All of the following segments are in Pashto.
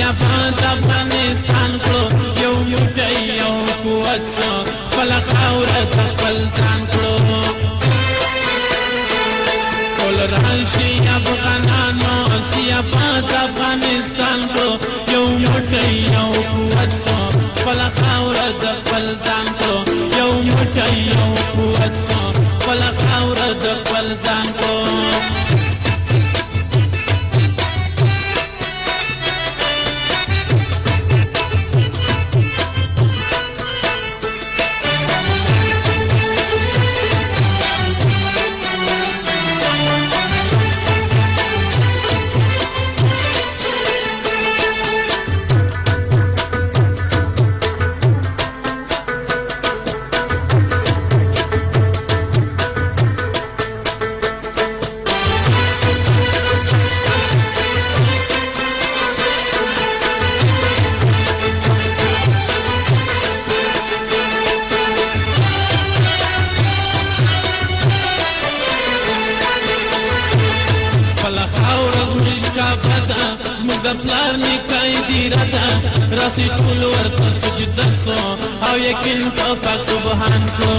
آباد افغانستان کړو یو موټی یو قوت سو خپل خاوره ته خپل ځان کړو ټول راشي افغانانو آباد افغانستان کړو یو موټی یو قوت سو خپل خاوره ته خپل ځان کړو یو موټی یو قوت سو خپل خاوره ته خپل ځان کړو پلار نکای دیره ده راسي ټول ورته سجده سو او یقین په پاک سبحان کو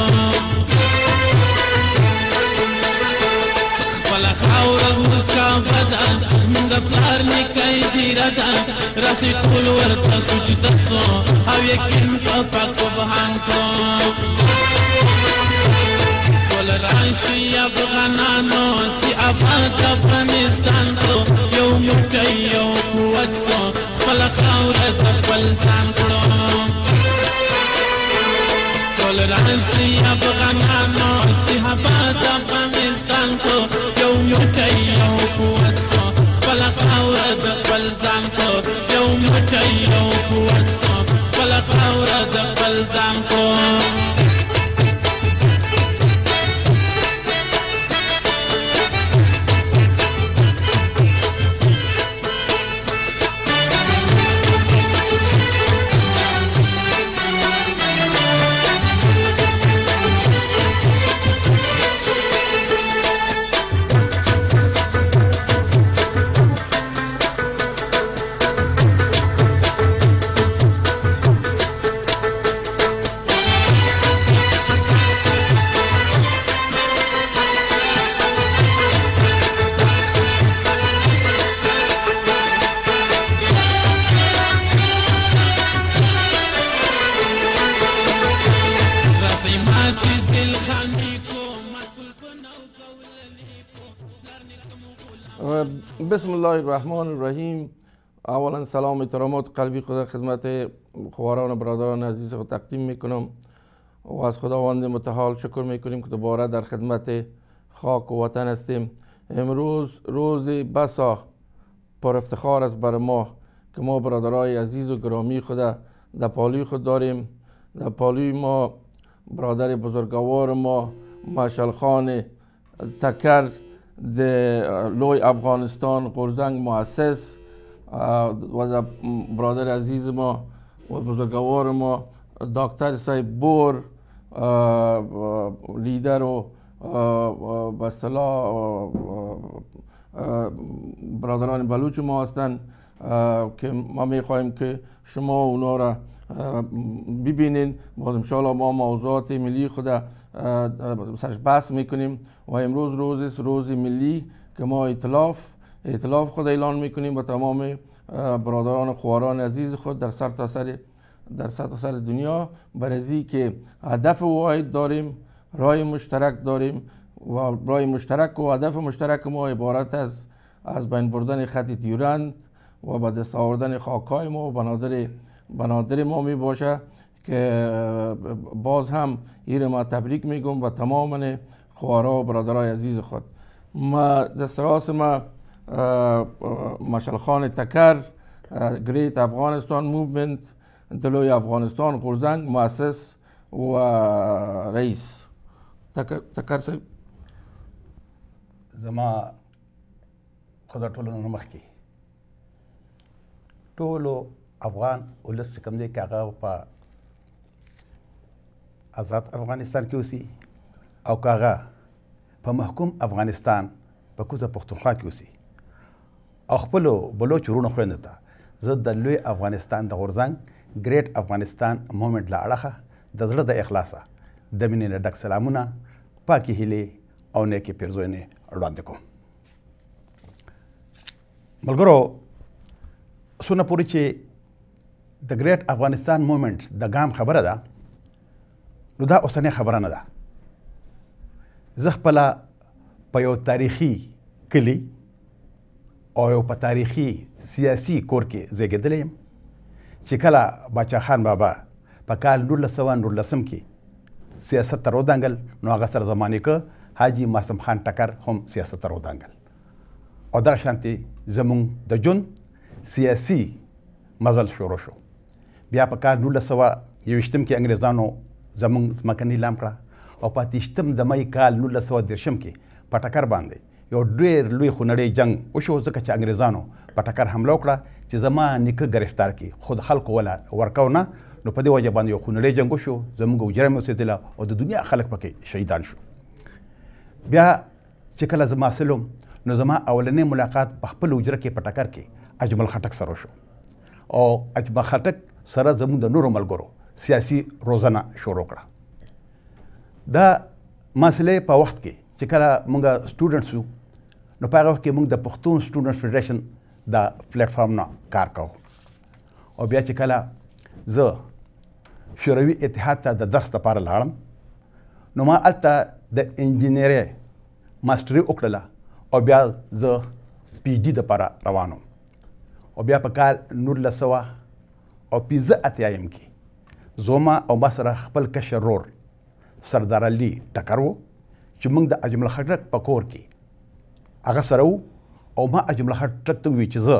خپل خاوره زموږ کعبه ده زموږ پلار نکای دیره ده راسي ټول ورته سجده سو او یقین په پاک سبحان کو ټول راشي افغانانو سي آباد افغانستان کو یو موټی یو قوت سو خپل خاوره ته خپل ځان کړو ټول راشي افغانانو سي آباد افغانستان کو یو موټی یو قوت سو خپل خاوره ته خپل ځان کړو یو موټی یو قوت سو خپل خاوره ته خپل ځان کړو بسم الله الرحمن الرحیم. اولا سلام احترامات قلبی خدا خدمت خواران و برادران عزیز خود تقدیم میکنم و از خداوند متعال شکر میکنیم که دوباره در خدمت خاک و وطن هستیم. امروز روز بسا پر افتخار است بر ما که ما برادرای عزیز و گرامی خود در پالوی خود داریم. در پالوی ما برادر بزرگوار ما مشعل خان تکر د لوی افغانستان قرزنگ مؤسس و برادر عزیز ما و بزرگوار ما دکتر صاحب بور لیدر و به اصطلاح برادران بلوچ ما هستند که ما میخواهیم که شما اونا را ببینین. باز انشاءالله ما موضوعات ملی خود سرش بحث میکنیم و امروز روز ملی که ما ائتلاف خود اعلان میکنیم با تمام برادران خواران عزیز خود در سرتاسر دنیا، برای که هدف واحد داریم، رای مشترک داریم و رای مشترک و هدف مشترک ما عبارت از بین بردن خط دیورند و به دست آوردن خاکای ما و بنادر ما می باشه که باز هم این ما تبریک میگم و تمام خوارا و برادرای عزیز خود. ما دست راست ما مشعل خان تکر گریت افغانستان موومنت دلوی افغانستان قرزنگ مؤسس و رئیس. تکر صاحب زما خدا ټولو نه مخکې ټولو افغان ولس چې کوم دی که هغه په آزاد افغانستان کې اوسي او که هغه په محکوم افغانستان په کوزه پښتونخوا کې اوسي او خپلو بلوچ وروڼو خویندو ته زه د لوی افغانستان د غورځنګ ګریټ افغانستان مومنټ له اړخه د زړه د اخلاصه د مینې نه ډک سلامونه، پاکې هیلې او نیکې پیرزوینې وړاندې کوم. ملګرو، څونه پورې چې د ګریټ افغانستان مومنټ د ګام خبره ده، نو دا اوسنۍ خبره نه ده. زه خپله په یو تاریخي کلي او یو په تاریخي سیاسي کور کې زیږېدلی یم چې کله باچا خان بابا په کال 1919 کې سیاست ته ودانګل، نو هغه سره زما نیکه حاجي معصوم خان ټکر هم سیاست ته ودانګل. او دغه شانتې زمونږ د ژوند سیاسي مزل شروع شو. بیا په کال 1921 کې انګریزانو زمونږ ځمکه نیلام کړه او په 28 د مۍ کال 1930 کې په ټکر باندې یو ډېر لوی خونړی جنگ وشو، ځکه چې انګریزانو په ټکر حمله وکړه چې زما نیکه ګرفتار کړي، خو د خلکو ولا ورکو نه. نو په دې وجه باندې یو خونړی جنگ وشو، زموږ حجره مې اوسېدله او د دنیا خلک پکې شهیدان شو. بیا چې کله زه محصل وم، نو زما اولنی ملاقات په خپل حجره کې په ټکر کې اجمل خټک سره وشو او اجمل خټک سره زموږ د نورو ملګرو سیاسي روزنه شروع کړه. دا مسئلې په وخت کې چې کله موږ سټوډنټس وو، نو په هغه وخت کې موږ د پښتون سټوډنټ فیډریشن د پلیټفارم نه کار کوو. او بیا چې کله زه شوروي اتحاد ته د درس لپاره لاړم، نو ما هلته د انجینرۍ ماسټري وکړله او بیا زه پی ډي دپاره روان وم. او بیا په کال 1985 کې زما او ما سره خپل کشر رور سردار علي ټکر و چې موږ د اجمل خټک په کور کې هغه سره وو. او ما اجمل خټک ته وویل چې زه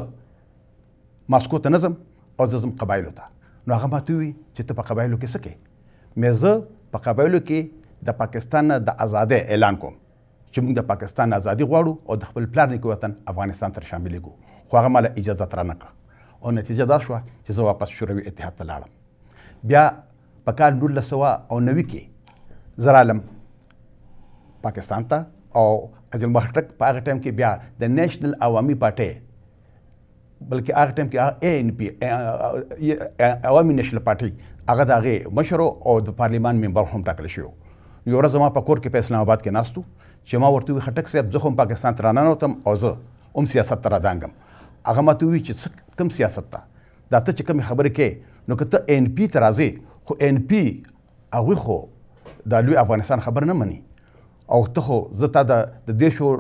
ماسکو ته نه ځم او زه ځم قبایلو ته. نو هغه ما ته وویل چې ته په قبایلو کې څه کوې؟ مې زه په قبایلو کې د پاکستان نه د ازادۍ اعلان کوم چې موږ د پاکستان ازادي غواړو او د خپل پلار نیکه وطن افغانستان ته شاملېږو. خو هغه ماله اجازت رانه کړه او نتیجه دا شوه چې زه واپس شوروي اتحاد ته لاړم. بیا په کال 1990 کې زه رالم پاکستان ته او اجمل خټک په هغه ټایم کې بیا د نیشنل عوامي پارټۍ، بلکې هغه ټایم کې ANC عوامي نیشنل پارټۍ، هغه د هغې مشر او د پارلیمان ممبر هم ټاکل شوی. یو ورځ زما په کور کې په اسلام آباد کې ناست وو چې ما ورته وویل خټک صاحب زه هم پاکستان ته راننوتم او زه هم سیاست ته رادانګم. هغه ما ته وویل چې کوم سیاست ته؟ دا ته چې کومې خبرې کوې، نو که ته NP ته راځې، خو NP هغوی خو د لوی افغانستان خبر نه مني او ته خو زه تا د 10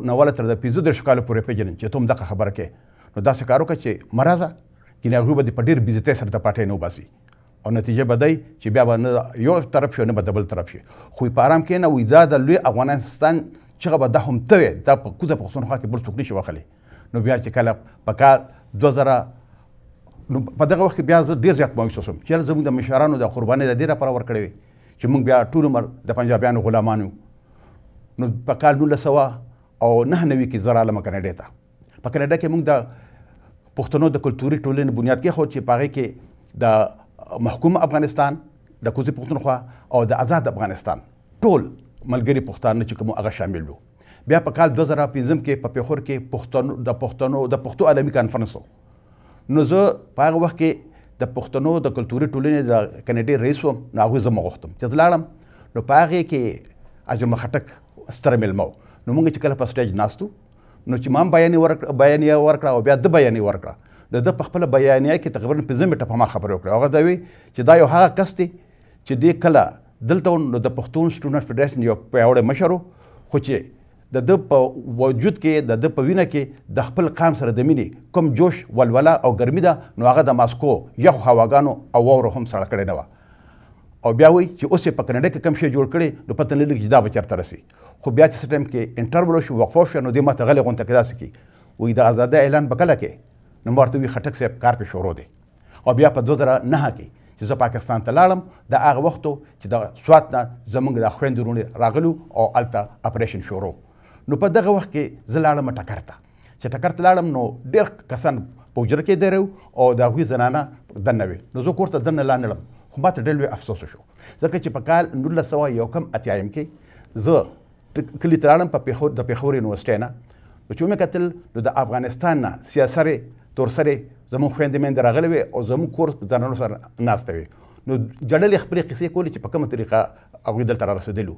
نه تر د 15 کالو پورې پیژنم چې ته هم دغه خبره کوې. نو داسې کار وکړه چې مه راځه، ګینې هغوی به دې په ډېر بېزتۍ سره د پارټۍ نه وباسي او نتیجه به دی چې بیا به نه یو طرف شي او نه به د بل طرف شي. خو په آرام کښېنه، وایي دا د لوی افغانستان چغه به دا هم ته وې، دا په کوزه پښتونخوا کې بل څوک نشي وهلی. نو بیا چې کله په کال 2000 نو په دغه وخت کې بیا زه ډېر زیات مایوسه شوم چې زموږ د مشرانو د قربانۍ د دې لپاره ورکړې وې چې موږ بیا ټول عمر د پنجابیانو غلامان یو. نو په کال 1999 کې زه رالم کاناډا ته. په کاناډا کې موږ د پښتنو د کلتوري ټولنې بنیاد کېښود چې په هغې کې د محکوم افغانستان، د کوزې پښتونخوا او د آزاد افغانستان ټول ملګري پښتانه چې کوم هغه شامل وو. بیا په کال 2005 کې په پیښور کې د پښتو عالمي کانفرنس و. نو زه په هغه وخت کې د پښتنو د کلتوري ټولنې د کاناډا رئیس وم. نو هغوی زه وغوښتم چې زه لاړم. نو په هغې کې اجمل خټک ستره مېلمه و. نو موږ چې کله په سټیج ناست وو، نو چې ما هم بیانیه ورکړه او بیا د بیانیه ورکړه. د ده په خپله بیانیه کې تقریبا 15 منټه په ما خبرې وکړې. هغه دا وی چې دا یو هغه کس دی چې دې کله دلته نو د پښتون سټوډنټ فیډریشن یو پیاوړی مشر و، خو چې د ده په وجود کې د ده په وینه کې د خپل قام سره د مینې کوم جوش ولوله او ګرمي ده، نو هغه د ماسکو یخو هواګانو او واورو هم سړه کړې نه وه. او بیا وایي چې اوس یې په کاناډا کې کوم شی جوړ کړی، نو پته نه لګي چې دا به چېرته رسي. خو بیا چې څه ټایم کې انټرول وشو، وقفه وشوه، نو دې ما ته غلې غونته کې داسې کړي، وایي د ازادۍ اعلان به کله کې؟ نو ما ورته وایي خټک صاحب کار پې شروع دی. او بیا په 2009 کې چې زه پاکستان ته لاړم، د هغه وخت چې د سوات نه زموږ د خویندو وروڼې راغلو او هلته اپریشن شروع. نو په دغه وخت کې زه لاړم ټکر ته. چې ټکر ته لاړم، نو ډېر کسان په حجره کې درې او د هغوی زنانه دننه وې. نو زه کور ته دننه لا نه لم، خو ما ته ډېر لوی افسوس وشو، ځکه چې په کال 1981 کې زه کلي ته لاړم د پیښور یونیورسټۍ نه. نو چې ومې کتل، نو د افغانستان نه سیاسرې تورسرې زموږ خویندې میندې راغلې وې او زموږ کور ځانانو سره ناسته وې نو جړل یې خپلې قصې کولې چې په کومه طریقه هغوی دلته را رسېدلي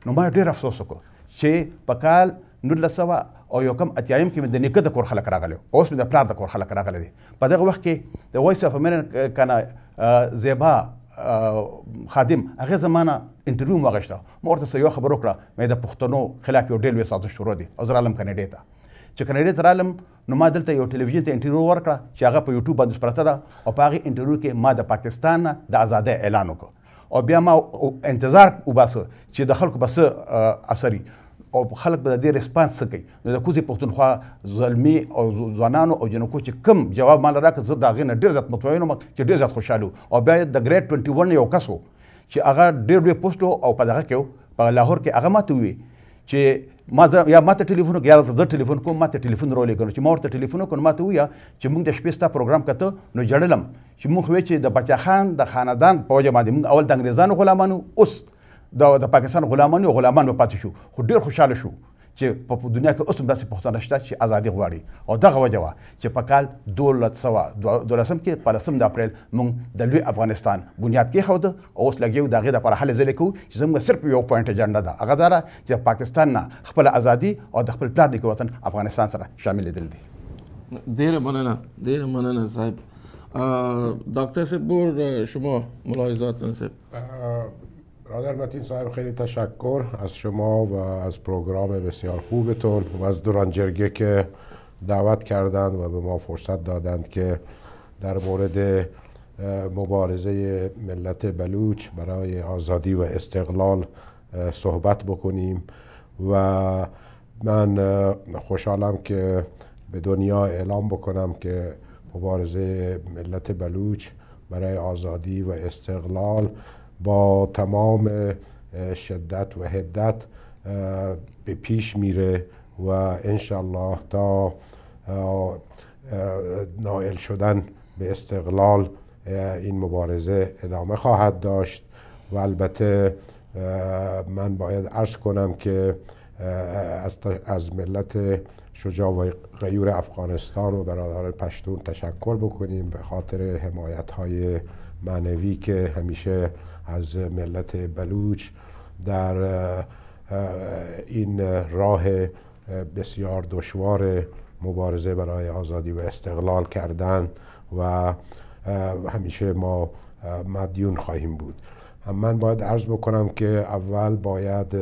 نو ما ډېر افسوس وکړو چې په کال 1900 او یو کم اتیایم کې مې د نیکه د کور خلک راغلي اوس مې د پلار د کور خلک راغلي دي په دغه وخت کې د وایس اف امریکا کنه زیبا خادم هغه زمانه انټرویو مو واغشته ما ورته یو خبر وکړه مې د پښتنو خلاف یو ډیل وې سازش شروع دي او زه رالم کاناډا ته چې کاناډا ته رالم نو ما دلته یو ټلویزیون ته انټرویو ورکړه چې هغه په یوټیوب باندې پرته ده او په هغې انټرویو کې ما د پاکستان نه د ازادۍ اعلان وکړ او بیا ما انتظار وباسه چې د خلکو به څه اثر او خلک به د دې ریسپانس څه کوي نو د کوزې پښتونخوا زلمي او ځوانانو او جنکو چې کم جواب مال راکړ زه د هغې نه ډېر زیات مطمئن وم چې ډېر زیات خوشحاله او بیا د ګریډ 21 یو کس و چې هغه ډېر لوی پوسټ او په دغه کې په لاهور کې هغه ماته وویل چې یا ماته ټلیفون وکړه یا زه ټلیفون کوم ماته ټلیفون راولېږلو چې ما ورته ټلیفون وکړ نو ماته وویل چې موږ د شپې ستا پروګرام کته نو ژړلم چې موږ وایو چې د بچا خان د خاندان په وجه باندې موږ اول د انګریزانو غلامانو اوس د پاکستان غلامان او غلامان به پاتې شو خو ډېر خوشحاله شو چې په دنیا کې اوس هم داسې پښتانه شته چې ازادي غواړي او دغه وجه وه چې په کال 1212 کې په 10 د اپریل موږ د لوی افغانستان بنیاد کېښوده او اوس لګیو د هغې دپاره هلې ځلې کوو چې زموږ صرف یو پوینټ اجنډا ده هغه دا ده چې پاکستان نه خپله ازادي او د خپل پلار نیکه وطن افغانستان سره شاملېدل دي. ډېره مننه صاحب. دکتر صاحب شما ملاحظات صاحب. برادر متین صاحب خیلی تشکر از شما و از پروگرام بسیار خوبتون و از دوران جرگه که دعوت کردند و به ما فرصت دادند که در مورد مبارزه ملت بلوچ برای آزادی و استقلال صحبت بکنیم و من خوشحالم که به دنیا اعلام بکنم که مبارزه ملت بلوچ برای آزادی و استقلال با تمام شدت و حدت به پیش میره و انشالله تا نائل شدن به استقلال این مبارزه ادامه خواهد داشت و البته من باید عرض کنم که از ملت شجاع و غیور افغانستان و برادران پشتون تشکر بکنیم به خاطر حمایت‌های معنوی که همیشه از ملت بلوچ در این راه بسیار دشوار مبارزه برای آزادی و استقلال کردن و همیشه ما مدیون خواهیم بود. من باید عرض بکنم که اول باید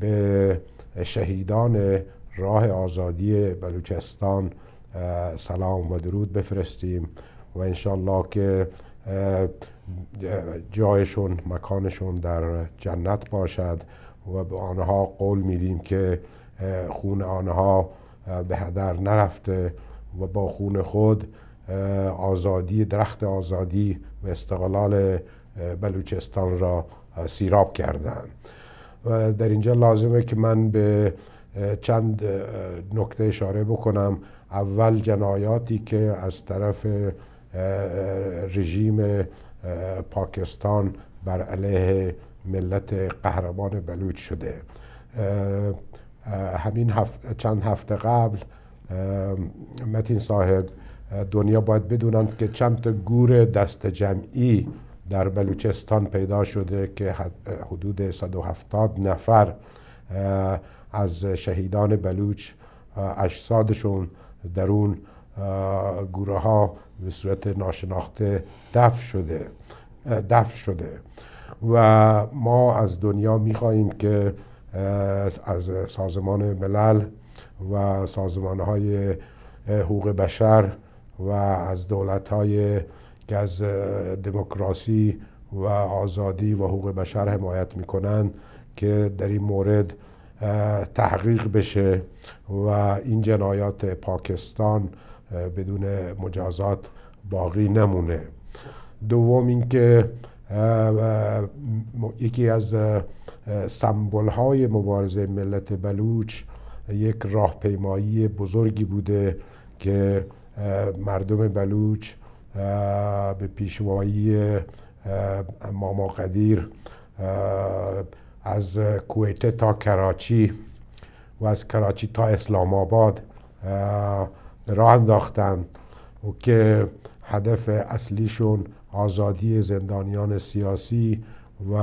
به شهیدان راه آزادی بلوچستان سلام و درود بفرستیم و انشالله که جایشون مکانشون در جنت باشد و به آنها قول میدیم که خون آنها به هدر نرفته و با خون خود آزادی درخت آزادی و استقلال بلوچستان را سیراب کردند. و در اینجا لازمه که من به چند نکته اشاره بکنم. اول جنایاتی که از طرف رژیم پاکستان بر علیه ملت قهرمان بلوچ شده. همین چند هفته قبل متین صاحب دنیا باید بدونند که چند تا گور دست جمعی در بلوچستان پیدا شده که حدود 170 نفر از شهیدان بلوچ اجسادشون در اون گوره ها به صورت ناشناخته دفن شده و ما از دنیا میخواییم که از سازمان ملل و سازمانهای حقوق بشر و از دولت‌های که از دموکراسی و آزادی و حقوق بشر حمایت میکنند که در این مورد تحقیق بشه و این جنایات پاکستان بدون مجازات باقی نمونه. دوم اینکه یکی از سمبول‌های مبارزه ملت بلوچ یک راهپیمایی بزرگی بوده که مردم بلوچ به پیشوایی ماما قدیر از کویته تا کراچی و از کراچی تا اسلام آباد راه انداختند و که هدف اصلیشون آزادی زندانیان سیاسی و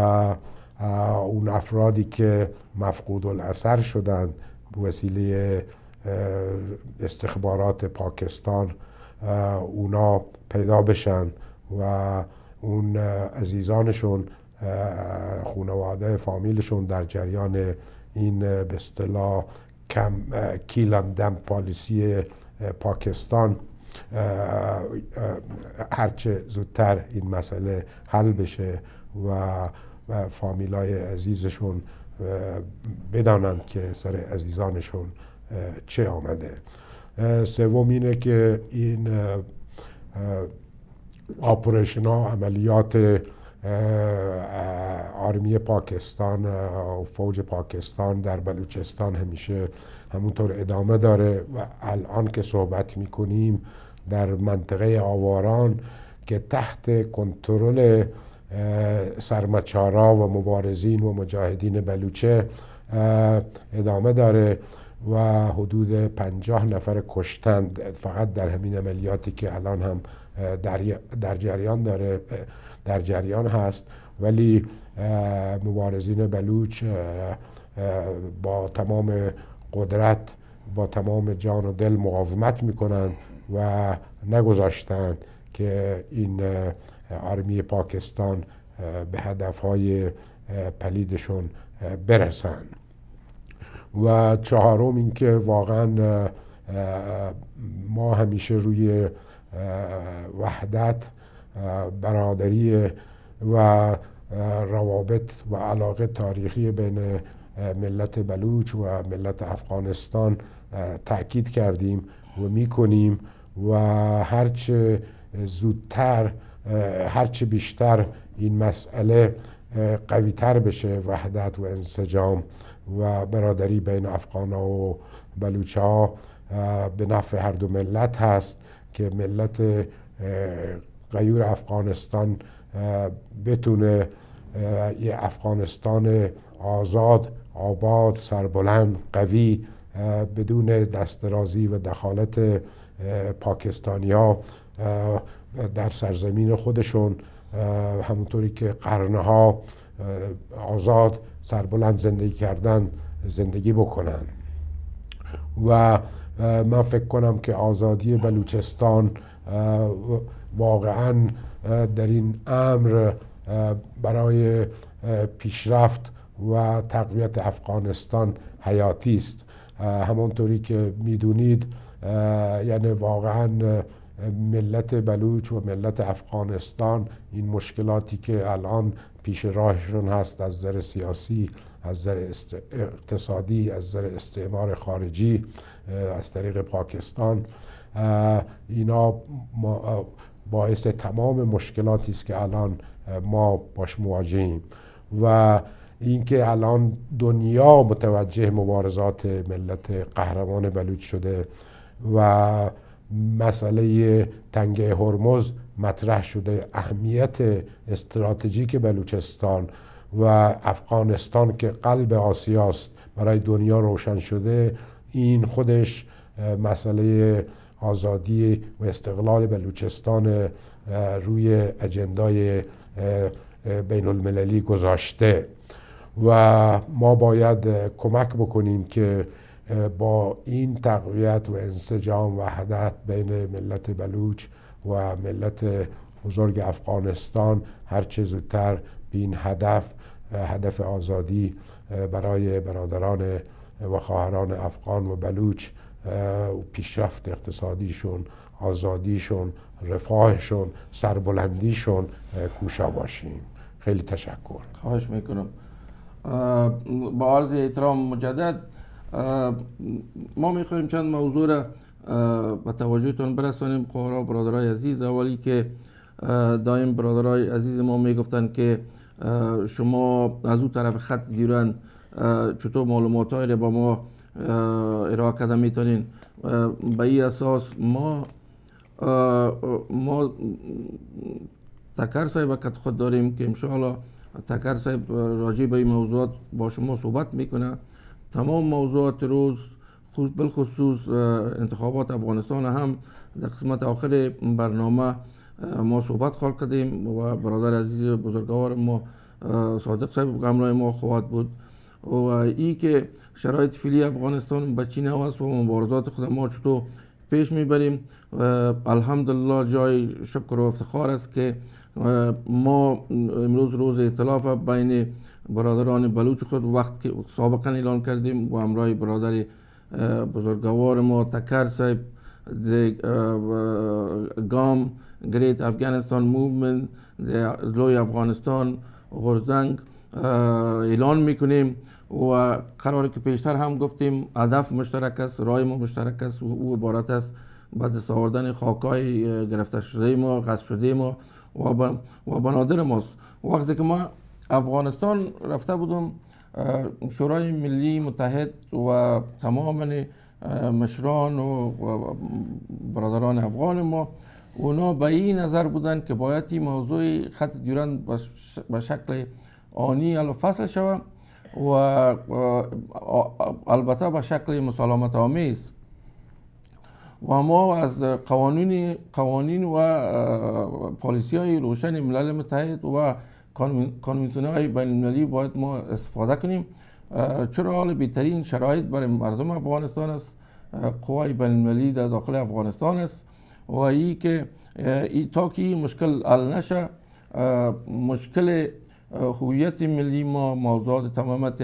اون افرادی که مفقود الاثر شدند به وسیله استخبارات پاکستان اونا پیدا بشن و اون عزیزانشون، خانواده فامیلشون در جریان این به اصطلاح کیل اند دمپ پالیسی پاکستان هرچه زودتر این مسئله حل بشه و فامیلای عزیزشون بدانند که سر عزیزانشون چه آمده. سوم اینه که این آپریشن ها، عملیات آرمی پاکستان و فوج پاکستان در بلوچستان همیشه همونطور ادامه داره و الان که صحبت میکنیم در منطقه آواران که تحت کنترل سرمچارا و مبارزین و مجاهدین بلوچه ادامه داره و حدود 50 نفر کشتند فقط در همین عملیاتی که الان هم در جریان هست. ولی مبارزین بلوچ با تمام قدرت، با تمام جان و دل مقاومت میکنند و نگذاشتند که این آرمی پاکستان به هدفهای پلیدشون برسن. و چهارم این که واقعا ما همیشه روی وحدت، برادری و روابط و علاقه تاریخی بین ملت بلوچ و ملت افغانستان تأکید کردیم و میکنیم و هرچه زودتر، هرچه بیشتر این مسئله قویتر بشه، وحدت و انسجام و برادری بین افغان و بلوچ ها به نفع هر دو ملت هست که ملت غیور افغانستان بتونه یه افغانستان آزاد، آباد، سربلند، قوی بدون دسترازی و دخالت پاکستانی ها در سرزمین خودشون، همونطوری که قرنها آزاد سربلند زندگی کردن، زندگی بکنن. و من فکر کنم که آزادی بلوچستان واقعا در این امر برای پیشرفت و تقویت افغانستان حیاتی است. همونطوری که میدونید یعنی واقعا ملت بلوچ و ملت افغانستان این مشکلاتی که الان پیش راهشون هست از نظر سیاسی، از نظر اقتصادی، از نظر استعمار خارجی از طریق پاکستان، اینا باعث تمام مشکلاتی است که الان ما باش مواجهیم. و اینکه الان دنیا متوجه مبارزات ملت قهرمان بلوچ شده و مسئله تنگه هرمز مطرح شده، اهمیت استراتژیک بلوچستان و افغانستان که قلب آسیاست برای دنیا روشن شده، این خودش مسئله آزادی و استقلال بلوچستان روی اجندای بین المللی گذاشته و ما باید کمک بکنیم که با این تقویت و انسجام و وحدت بین ملت بلوچ و ملت بزرگ افغانستان هرچه زودتر به این هدف آزادی برای برادران و خواهران افغان و بلوچ و پیشرفت اقتصادیشون، آزادیشون، رفاهشون، سربلندیشون کوشا باشیم. خیلی تشکر. خواهش میکنم. با عرض احترام مجدد ما میخوایم چند موضوع را به توجهتون برسانیم. خواهرها برادرای عزیز، اولی که دائم برادرای عزیز ما میگفتن که شما از اون طرف خط گیرن چطور معلومات های را با ما ارائه کرده میتونین. به این اساس ما تکر صاحب کت خود داریم که انشاءالله تکر صاحب راجع به این موضوعات با شما صحبت میکنه. تمام موضوعات روز بالخصوص انتخابات افغانستان هم در قسمت آخر برنامه ما صحبت خواهد کردیم و برادر عزیز بزرگوار ما صادق صاحب همراه ما خواهد بود و ای که شرایط فعلی افغانستان به چی نحو است و مبارزات خود ما چطور پیش میبریم. الحمدلله جای شکر و افتخار است که ما امروز روز ائتلاف بین برادران بلوچ خود وقت که سابقا اعلان کردیم و همراه برادر بزرگوار ما تکر صاحب گام گریت افغانستان موومنت لوی افغانستان غرزنگ اعلان میکنیم و قراره که پیشتر هم گفتیم هدف مشترک است، رای ما مشترک است و او عبارت است به دست آوردن خاکای گرفته شده ما، غصب شده ما و بنادر ماست. وقتی که ما افغانستان رفته بودم شورای ملی متحد و تمام مشران و برادران افغان ما اونا به این نظر بودن که باید این موضوع خط دیورند به شکل آنی حل و فصل شود و البته به شکل مسالمت آمیز و ما از قوانین و پالیسی های روشن ملل متحد و کنوانسیون های بین المللی باید ما استفاده کنیم، چرا حال بهترین شرایط برای مردم افغانستان است، قوای بین المللی در داخل افغانستان است و ای که تا که این مشکل حل نشه مشکل هویت ملی ما، موضوعات تمامیت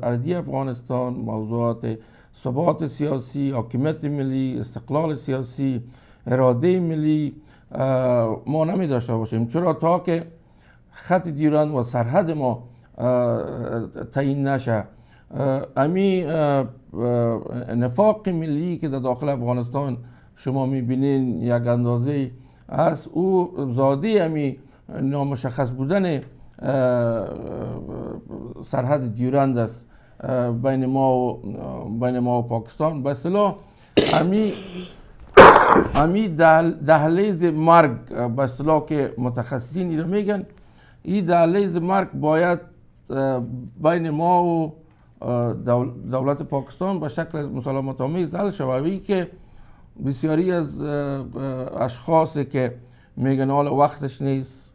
ارضی افغانستان، موضوعات ثبات سیاسی، حاکمیت ملی، استقلال سیاسی، اراده ملی ما نمی داشته باشیم، چرا تا که خط دیورند و سرحد ما تعیین نشه امی نفاق ملی که در داخل افغانستان شما میبینین یک اندازه از او زاده امی نامشخص بودن سرحد دیورند است بین ما و پاکستان. به اصطلاح امی دهلیز مرگ به اصطلاح که متخصصین این رو میگن، این دهلیز مرگ باید بین ما و دولت پاکستان به شکل مسالمت آمیز حل شود که بسیاری از اشخاصی که میگن حالا وقتش نیست،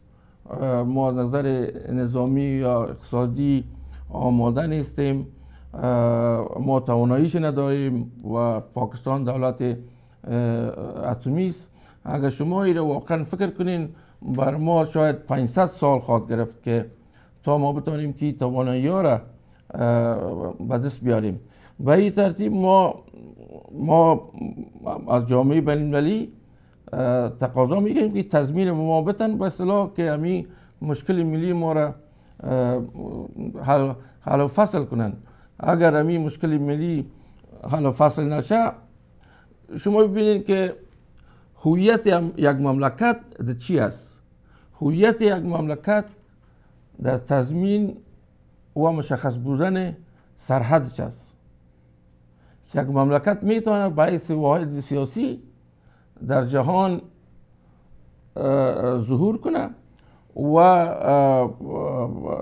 ما از نظر نظامی یا اقتصادی آماده نیستیم، ما تواناییش نداریم و پاکستان دولت اتمی است. اگر شما این رو واقعا فکر کنین بر ما شاید 500 سال خواهد گرفت که تا ما بتونیم که توانایی را به دست بیاریم. به این ترتیب ما از جامعه بین المللی تقاضا میکنیم که تضمین ما بتن به اصطلاح که همین مشکل ملی ما را حل و فصل کنن. اگر همین مشکل ملی حل و فصل نشه شما ببینید که هویت یک مملکت در چی است؟ هویت یک مملکت در تضمین و مشخص بودن سرحدش است. یک مملکت میتونه به حیث واحد سیاسی در جهان ظهور کنه و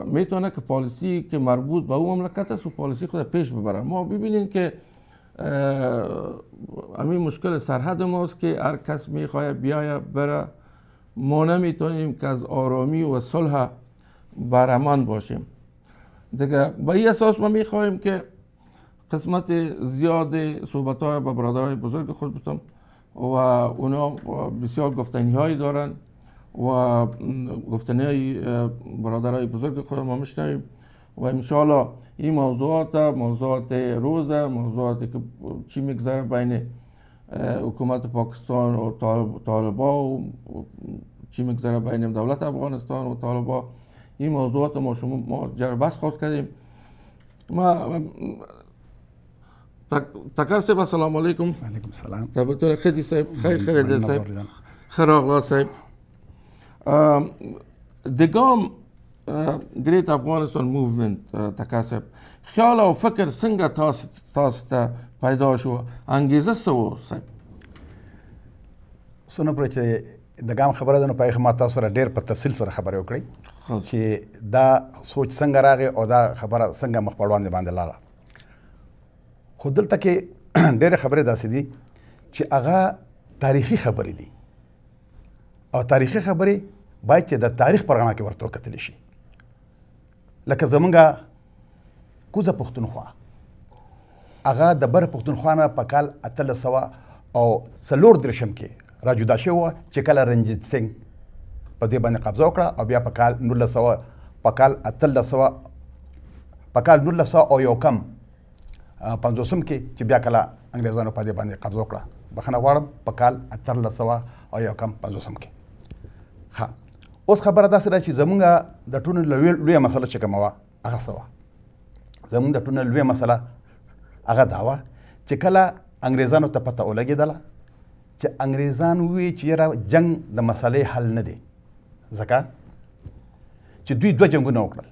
میتونه که پالیسی که مربوط به اون مملکت است و پالیسی خود پیش ببره. ما ببینید که همین مشکل سرحد ماست که هر کس میخواه بیایه بره، ما نمیتونیم که از آرامی و صلح بهره‌مند باشیم. دیگه به این اساس ما میخواهیم که قسمت زیاد صحبت های با برادرای بزرگ خود بتم و اونا بسیار گفتنی هایی دارن و گفتنی های برادرای بزرگ خود ما میشنویم و انشاءالله این موضوعات روزه، موضوعاتی که چی میگذره بین حکومت پاکستان و طالبا و چی میگذره بین دولت افغانستان و طالبا، این موضوعات ما جربس خواست کردیم. ما تکر صاحب السلام علیکم. علیکم السلام. تبتون خیلی صاحب خیر صاحب خراغلا صاحب دگام گریت افغانستان موومنت تکر صاحب خیال و فکر څنګه تاسو ته پیدا شو، انګیزه څه و صاحب؟ څونه پرې چې د ګام خبره ده نو په ما تاسو سره ډېر په تفصیل سره خبرې وکړئ چې دا سوچ څنګه راغی او دا خبره څنګه مخ په وړاندې باندې لاړه. خو دلته کې ډېرې خبرې داسې دي چې هغه تاریخي خبرې دي او تاریخي خبرې باید چې د تاریخ په رڼا کې ورته وکتل شي. لکه زمونږ کوزه پښتونخوا هغه د بر پښتونخوا نه په کال 1834 کې را جدا شوی وه چې کله رنجیت سنګ په دې باندې قبضه وکړه او بیا په کال 1950 کې چې بیا کله انګریزانو په دې باندې قبضه وکړه. بخښنه غواړم په کال 1850 کې. ها اوس خبره داسې ده چې زمونږ د ټولو لویه مسله چې کومه وه هغه څه وه؟ زمونږ د ټولو لویه مسله هغه دا وه چې کله انګریزانو ته پته ولګېدله چې انګریزان ووایي چې یاره جنګ د مسلې حل نه دی، ځکه چې دوی 2 جنګونه وکړل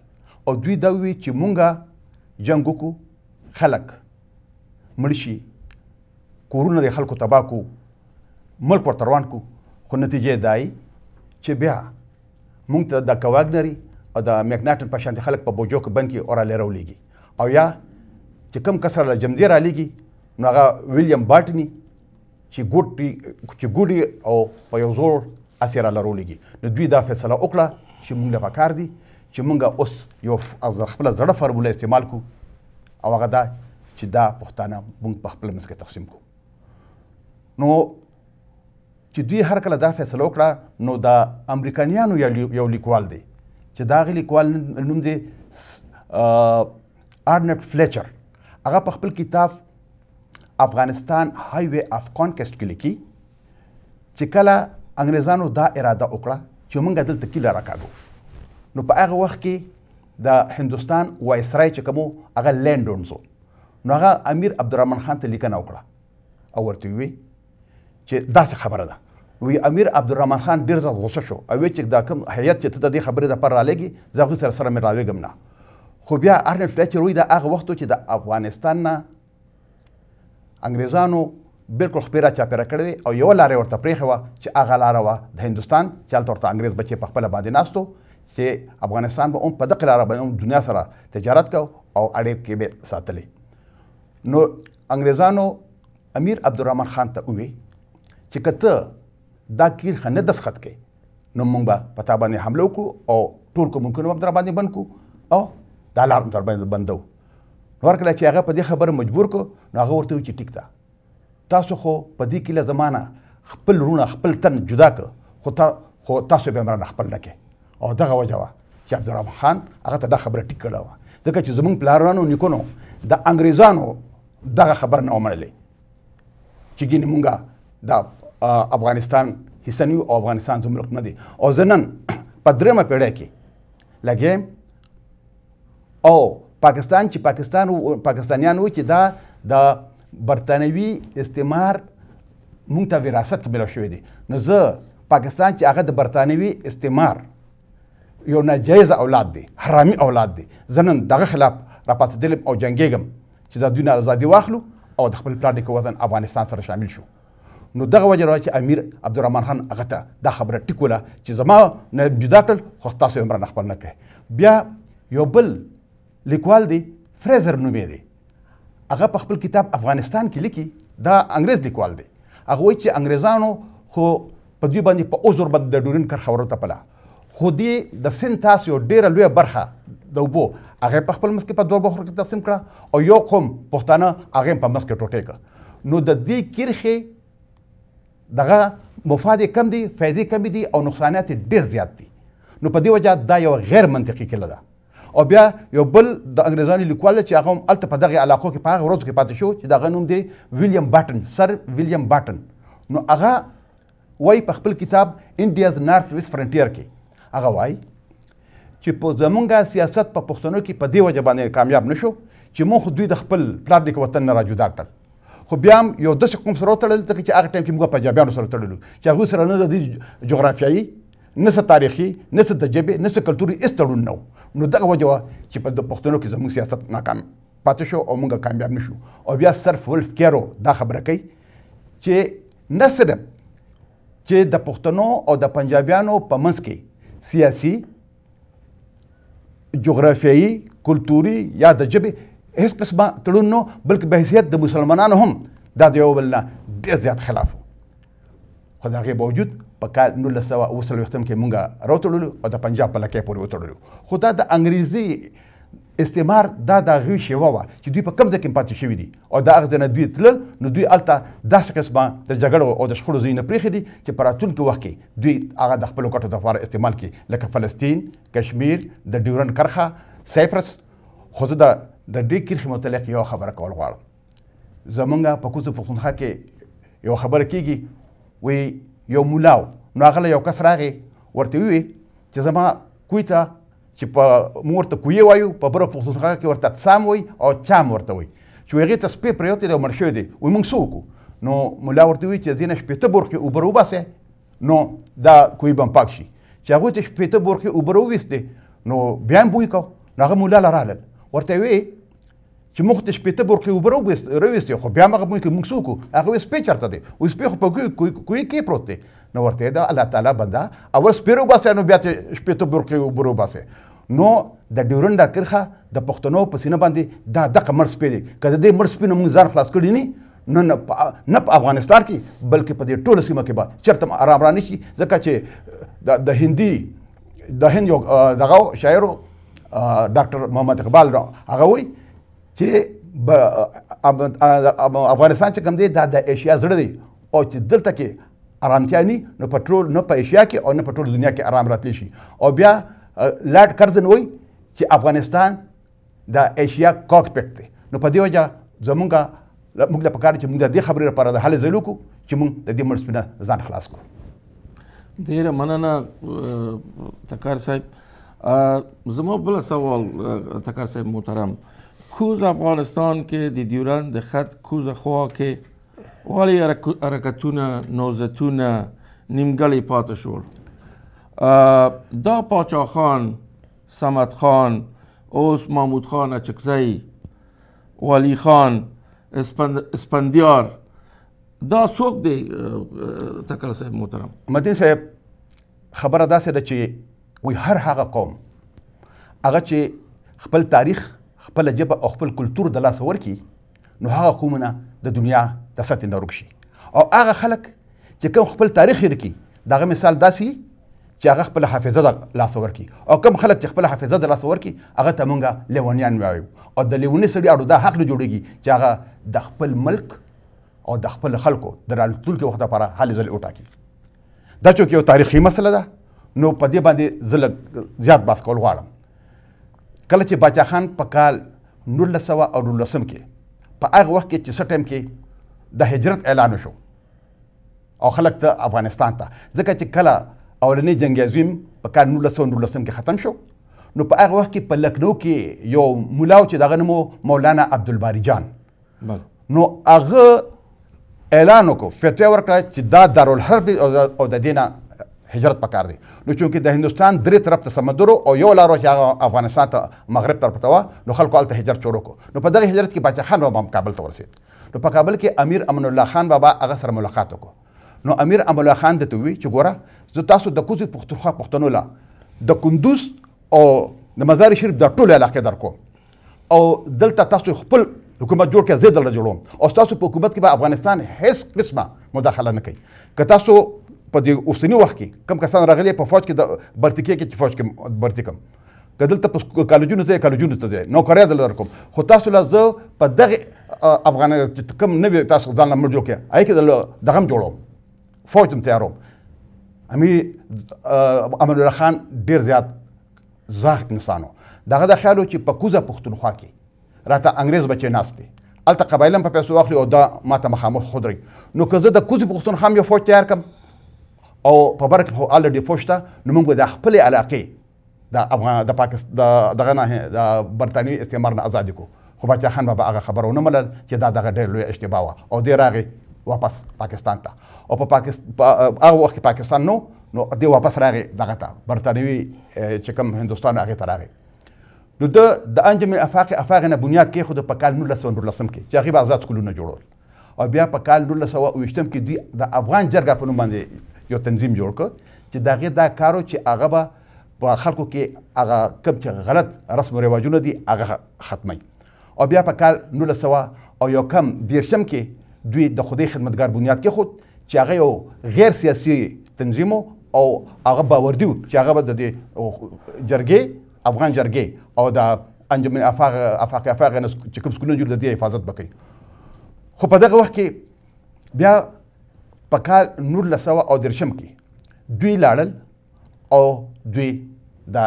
او دوی دا ووایي چې مونږه جنګ وکړو، خلک مړ شي، کورونه د خلکو تباه کړو، ملک ورته روان کړو، خو نتیجه یې دا چې بیا مونږ ته د کواګنري او د میکناټن په شانتې خلک په بوجو کې بند کړي او رالې راولېږي، او یا چې کوم کس راله جمدې رالېږي نو هغه ویلیام باټني چې ګوډي او په یو زور اسې راله راولېږي. نو دوی دا فیصله وکړه چې مونږ له پکار دي چې مونږ اوس یو خپله زړه فارموله استعمال کړو او هغه دا چې دا پښتانه مونږ په خپل منځ کې تقسیم کړو. نو چې دوی هر کله دا فیصله وکړه نو د امریکایانو یو لیکوال دی چې دا هغه لیکوال نوم دی آرنټ فلیچر، هغه په خپل کتاب افغانستان هایوے اف کانکویسټ کې لیکي چې کله انګریزانو دا اراده وکړه چې موږ دلته کیله راکاږو نو په هغه وخت کې د هندوستان وایسرای چې کوم هغه لینډونز نو هغه امیر عبدالرحمن خان ته لیکنه وکړه او ورته وی چې داسې خبره ده. وی امیر عبدالرحمن خان ډېر زیات غوسه شو او وی چې دا کوم هیئت چې ته د دې خبرې دپاره رالېږي زه هغوی سره مې راوېږم نه. خو بیا آرنټ فلیچر وایي دا هغه وخت چې د افغانستان نه انګریزانو بالکل خپې را چاپېره کړې وې او یوه لاره یې ورته پرېښې وه چې هغه لاره وه د هندوستان چې هلته ورته انګریز بچې په خپله باندې ناست و چې افغانستان به هم په دغه لاره باندې هم دنیا سره تجارت کو او اړیکې به ساتلې. نو انګریزانو امیر عبدالرحمن خان ته ووی چې که ته دا کیرخه نه دستخط کړې نو موږ به په تا باندې حمله وکړو او ټول کومکونه به در باندې بند کړو او دا لار هم در باندې بندو. نو ورکله چې هغه په دې خبره مجبور کړو نو هغه ورته وویل چې ټیک ده تاسو خو په دې کې له زمانه خپل رونه خپل تن جدا کړ خو تاسو به مرانه خپل نه کې. او دغه وجه وه چې عبدالرحمن خان هغه ته دا خبره ټیک کړې وه ځکه چې زموږ پلارانو نیکونو د انګریزانو دغه خبره نه ومنلې چې ګینې مونږه د افغانستان حصه نه یو او افغانستان زموږ ملک نه دی. او زه نن په 3مه پیړۍ کې لګیم او پاکستان چې پاکستانیان وو چې دا د برطانوي استعمار مونږ ته وراثت کې ملو شوی دی. نو زه پاکستان چې هغه د برطانوي استعمار یو ناجایز اولاد دی، حرامي اولاد دی، زه نن دغه خلاف راپاڅېدلم او جنګېږم چې د دوی نه ازادي واخلو او د خپل پلار نیکه وطن افغانستان سره شامل شو. نو دغه وجه راوه چې امیر عبدالرحمن خان هغه ته دا خبره ټیکوله چې زما نه جدا کړل خو تاسو یې مرانه خپل نه کړئ. بیا یو بل لیکوال دی فریزر نومې دی، هغه په خپل کتاب افغانستان کې لیکي، دا انګریز لیکوال دی، هغه وایي چې انګریزانو خو په دوی باندې په اوزور باندې د ډورین کرښه ورتپله خو دې د سند تاس یو ډېره لویه برخه د اوبو هغه په خپل منځ کې په 2 برخو کې تقسیم کړه او یو قوم پښتانه هغه په منځ کې ټوټې کړه. نو د دې کرښې دغه مفاد کم دي، فائدې کم دي او نقصانات ډېر زیات دي. نو په دې وجه دا یو غیر منطقي کله ده. او بیا یو بل د انګریزانو لیکوال چې هغه هم هلته په دغه علاقو کې په هغه ورځو کې پاتې شو چې د هغه نوم دی ویلیام باټن، سر ویلیام باټن. نو هغه وایي په خپل کتاب انډیاز نارت ویسټ فرنټیر کې هغه وایي چې په زمونږ سیاست په پښتنو کې په دې وجه باندې کامیاب نشو چې موږ دوی د خپل پلار نیکه وطن نه را جدا کړل. خو بیا هم یو داسې قوم سره وتړل ځکه چې هغه ټایم کې موږ پنجابیانو سره تړلو چې هغوی سره نه د دې جغرافیایي نه څه تاریخي نه څه د ژبې نه څه کلتوري هېڅ تړون نه و. نو دغه وجه وه چې په پښتنو کې زموږ سیاست ناکام پاتې شو او موږ کامیاب نشو. او بیا سر ولف کیرو دا خبره کوي چې نه صرف چې د پښتنو او د پنجابیانو په منځ کې سیاسي، جغرافیایي، کلتوري یا د ژبې هیڅ قسمه تړون نه بلکې په حیثیت د مسلمانانو هم دا د یو بل نه ډېر زیات خلاف و. خو د هغې باوجود په کال 1940 کې مونږ راوتړلو او د پنجاب په لکۍ پورې وتړلو. خو دا د انګریزي استعمار دا د هغوی شیوه وه چې دوی په کوم ځای کې پاتې شوي دي او د هغه ځای نه دوی تلل نو دوی هلته داسې قسمه د جګړو او د شخړو ځایونه پرېښي دي چې په راتلونکي وخت کې دوی هغه د خپلو ګټو دپاره استعمال کړي لکه فلسطین، کشمیر، د ډیورنډ کرښه، سایپرس. خو زه د دې کرښې متعلق یوه خبره کول غواړم. زمونږ په کوزه پښتونخوا کې یوه خبره کېږي وایي یو مولا و نو هغه له یو کس راغی ورته وویل چې زما کوی ته چې په موږ ورته کویې وایو په بره پښتونخوا کې ورته څام وایي او چام ورته وایي چې هغې ته سپی پرېوتی دی او مړ شوی دی وایي موږ څه وکړو. نو ملا ورته وایي چې دې نه 15 بورقې اوبه راوباسئ نو دا کوی به پاک شي. چې هغوی ته 15 بورقې اوبه راوویستې نو بیا هم بوی کو. نو هغه مولا له رالل ورته وایي چې موږ ته 15 بورقې اوبه راوویستې خو بیا هم هغه بوی کوي موږ څه وکړو. هغه وایي سپی چېرته دی؟ وایي سپی خو په کوی کې پروت دی. نو ورته د الله تعالی بنده اول سپی راوباسئ نو بیا ته 15 بورقې اوبه راوباسئ. نو د ډیورنډ کرښه د پښتنو په سینه باندې دا دغه مړ سپی دی. که د دې مړ سپي نه موږ ځان خلاص کړي نه په افغانستان کې بلکې په دې ټوله سیمه کې به چېرته آرام را نه شي. ځکه چې د هند یو دغه شاعر ډاکټر محمد اقبال هغه وایي چې افغانستان چې کوم دی دا د ایشیا زړه دی او چې دلته کې آرامتیا نه په ایشیا کې او نه په ټوله دنیا کې آرام راتلی شي. او بیا لارډ کرزن وایي چې افغانستان د ایشیا کاکپټ دی. نو په دې وجه موږ له پکار چې موږ د دې خبرې لپاره د هلې ځای وکړو چې موږ د دې مړ سپي نه ځان خلاص کړو. ډېره مننه تکار صاحب. زما بل سوال تکار صاحب محترم، کوز افغانستان کې د ډیورنډ د خط کوزه خوا کې ولې حرکتونه نوزتونه نیمګړي پاتې شول؟ دا پاچا خان، صمد خان، اوس محمود خان اچکزی، ولی خان، اسپندیار، دا څوک دی تکل صاحب محترم؟ مدین صاحب خبره داسې ده چې وی هر هغه قوم هغه چې خپل تاریخ، خپل ژبه او خپل کلتور د لاسه ورکړي نو هغه قومونه د دنیا د سطحې نه ورک شي. او هغه خلک چې کوم خپل تاریخ یې رکي دغه مثال داسې چې هغه خپل حافظه د لاسه ورکړي او کوم خلک چې خپل حافظه د لاسه ورکړي هغه ته مونږ لیونیان وایو. او د لیوني سړي اړو دا حق نه جوړېږي چې هغه د خپل ملک او د خپل خلکو د راتلونکي وخت لپاره هلې ځلې وټاکي. دا چونکې یو تاریخي مسله ده نو په دې باندې زه لږ زیات بحث کول غواړم. کله چې باچا خان په کال 1919 کې په هغه وخت کې چې څه ټایم کې د هجرت اعلان شو او خلک ته افغانستان ته، ځکه چې کله اولنی جنگ عظیم په کال 1919 کې ختم شو نو په هغه وخت کې په لکنو کې یو مولا چې دغه نوم مولانا عبدالباری جان نو هغه اعلان وکړو، فتوا ورکړه چې دا دارالحرب او د دې نه هجرت پکار دی. نو چونکې د هندوستان درې طرف ته سمندر او یو لار چې هغه افغانستان ته مغرب طرف ته وه نو خلکو هلته هجرت شروع کړو. نو په دغه هجرت کې باچا خان بابا کابل ته ورسېد. نو په کابل کې امیر امان الله خان بابا هغه سره ملاقات وکړو. نو امیر امان الله خان درته وویل چې ګوره زه تاسو د کوزې پښتونخوا پښتنو له د کندوز او د مزار شریف د ټولو علاقې درکوم او دلته تاسو خپل حکومت جوړ کړئ، زه دلته جوړوم او ستاسو په حکومت کې به افغانستان هیڅ قسمه مداخله نه کوي. که تاسو په دې اوسني وخت کې کوم کسان راغلي په فوج کې د برتي کې چې فوج کې برتي کوم، که دلته په کالجونو ته کالجونو ته ځئ نوکریا دلته درکوم، خو تاسو له زه په دغه افغان چې کوم نوي تاسو ځان له مړ جوړ کړئ هغې کې دغه هم جوړوم، فوج هم تیاروم. امیر امان الله خان ډېر زیات زاهد انسان و. دغه د خیال و چې په کوزه پښتونخوا کې راته انګرېز بچی ناست دی، هلته قبایله هم په پیسو واخلي او دا ماته مخامخ خودري. نو که زه د کوزې پښتونخوا هم یو فوج تیار کړم او په بره کې خو الرډي فوج شته نو موږ به د خپلې علاقې د پاکستان دغه نه د برطانوي استعمار نه ازادي کړو. خو باچا خان بابا هغه خبره ونه منل چې دا دغه ډېر لوی اشتباه وه او دی راغی واپس پاکستان ته او په هغه وخت کې پاکستان نو دی واپس راغی دغه ته برطانوي چې کوم هندوستان هغې ته راغی. نو د انجم افاق نه بنیاد کېښود په کال 1919 کې چې هغې به آزاد سکولونه جوړول او بیا په کال 1929 کې دوی د افغان جرګه په نوم باندې یو تنظیم جوړ کړ چې د هغې دا کار و چې هغه به په خلکو کې هغه کوم چې غلط رسم و رواجونه دي هغه ختموي. او بیا په کال 1900 کې دوی د خدای خدمتګار بنیاد کېښود چې هغه یو غیر سیاسي تنظیم او هغه باور دی چې هغه به د جرګې افغان جرګې او د انجمن افاق نه چې کوم سکولونه جوړ د دې حفاظت وکړي. خو په دغه وخت کې بیا په کال 1913 کې دوی لاړل او دوی د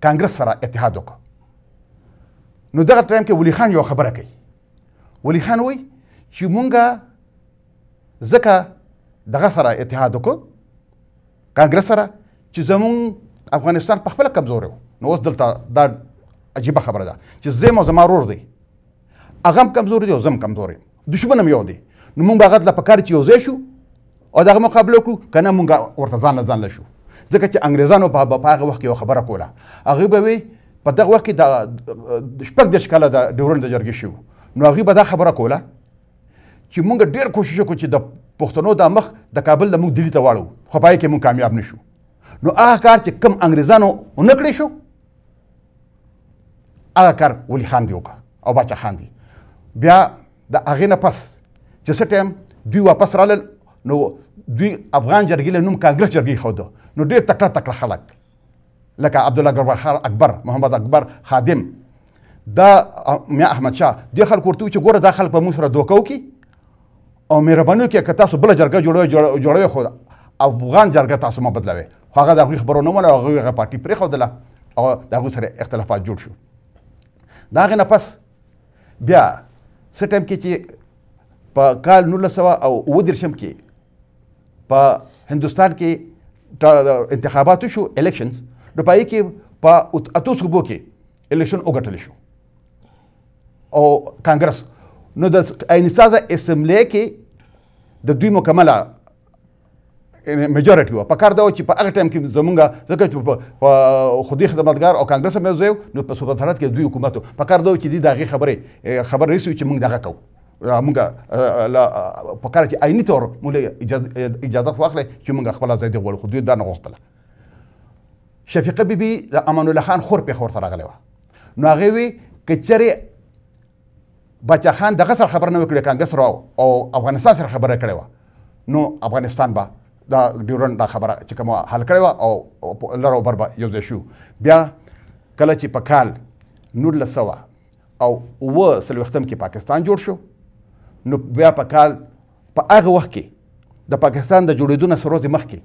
کانګرس سره اتحاد وکړ. نو دغه ټایم کې ولی خان یو خبره کوي. ولی خان وایي چې مونږه ځکه دغه سره اتحاد وکړو کانګرس سره چې زمونږ افغانستان په خپله کمزوری و. نو اوس دلته دا عجیبه خبره ده چې زه او زما ورور دی هغه هم کمزوری دی او زه هم کمزوری یم دشمن هم یو دی. نو مونږ هغه ته پکار چې یو ځای شو او دغه مقابله وکړو که نه مونږ ورته ځان له شو. ځکه چې انګریزانو په هغه وخت کې یو خبره کوله. هغوی به وی په دغه وخت کې د 14 کاله د ډیورنډ د جرګې شو. نو هغوی به دا خبره کوله چې مونږ ډېر کوشش وکړو چې د پښتنو د مخ د کابل نه مونږ دلي ته واړو خو په هغې کې مونږ کامیاب نه شو. نو هغه کار چې کم انګریزانو ونه کړی شو هغه کار ولی خان دی وکړه او باچا خان دی. بیا د هغې نه پس چې څه ټایم دوی واپس رالل نو دوی افغان جرګې له نوم کانګرس جرګې ښوده. نو ډېر تکړه خلک لکه عبدالله ګربخار اکبر محمد اکبر خادم دا میا احمد شاه دې خلکو ورته وایي چې ګوره دا خلک په موږ سره دوکه وکړي او مهرباني وکړئ که تاسو بله جرګه جوړوئ خو افغان جرګه تاسو مه بدلوئ. خو هغه د هغوی خبره ونه منله او هغوی هغه پارټي پرېښودله او د هغوی سره اختلافات جوړ شو. د هغې نه پس بیا څه ټایم کې چې په کال 1937 کې په هندوستان کې انتخابات شو الیکشنز. نو په هغې کې په 8 صوبو کې الیکشن وګټلی شو او کانګرس. نو د عین سازه اسمبلی کې د دوی مکمله میجورټي وه. په کار دا و چې په هغه ټایم کې زمونږ ځکه چې په خودي خدمتګار او کانګرس هم یو ځای نو په صوبه سرحد کې دوی حکومت و. په کار دا و چې دوی د هغې خبر رسوي چې مونږ دغه کوو مونږ په کار چې عیني طور مونږ اجازت واخلئ چې مونږ خپل ازادي غواړو. خو دوی دا نه غوښتله. شفیقه بیبي د امان الله خان خور پېښور ته راغلی وه. نو هغې وی که چېرې باچا خان دغه سره خبره نه وکړي کانګرس سره او افغانستان سره خبره کړې وه نو افغانستان به دا ډیورنډ دا خبره چې کومه حل کړې وه او لر او بر به یو ځای شو. بیا کله چې په کال 1947 کې پاکستان جوړ شو نو بیا په هغه وخت کې د پاکستان د جوړېدو نه څه ورځې مخکې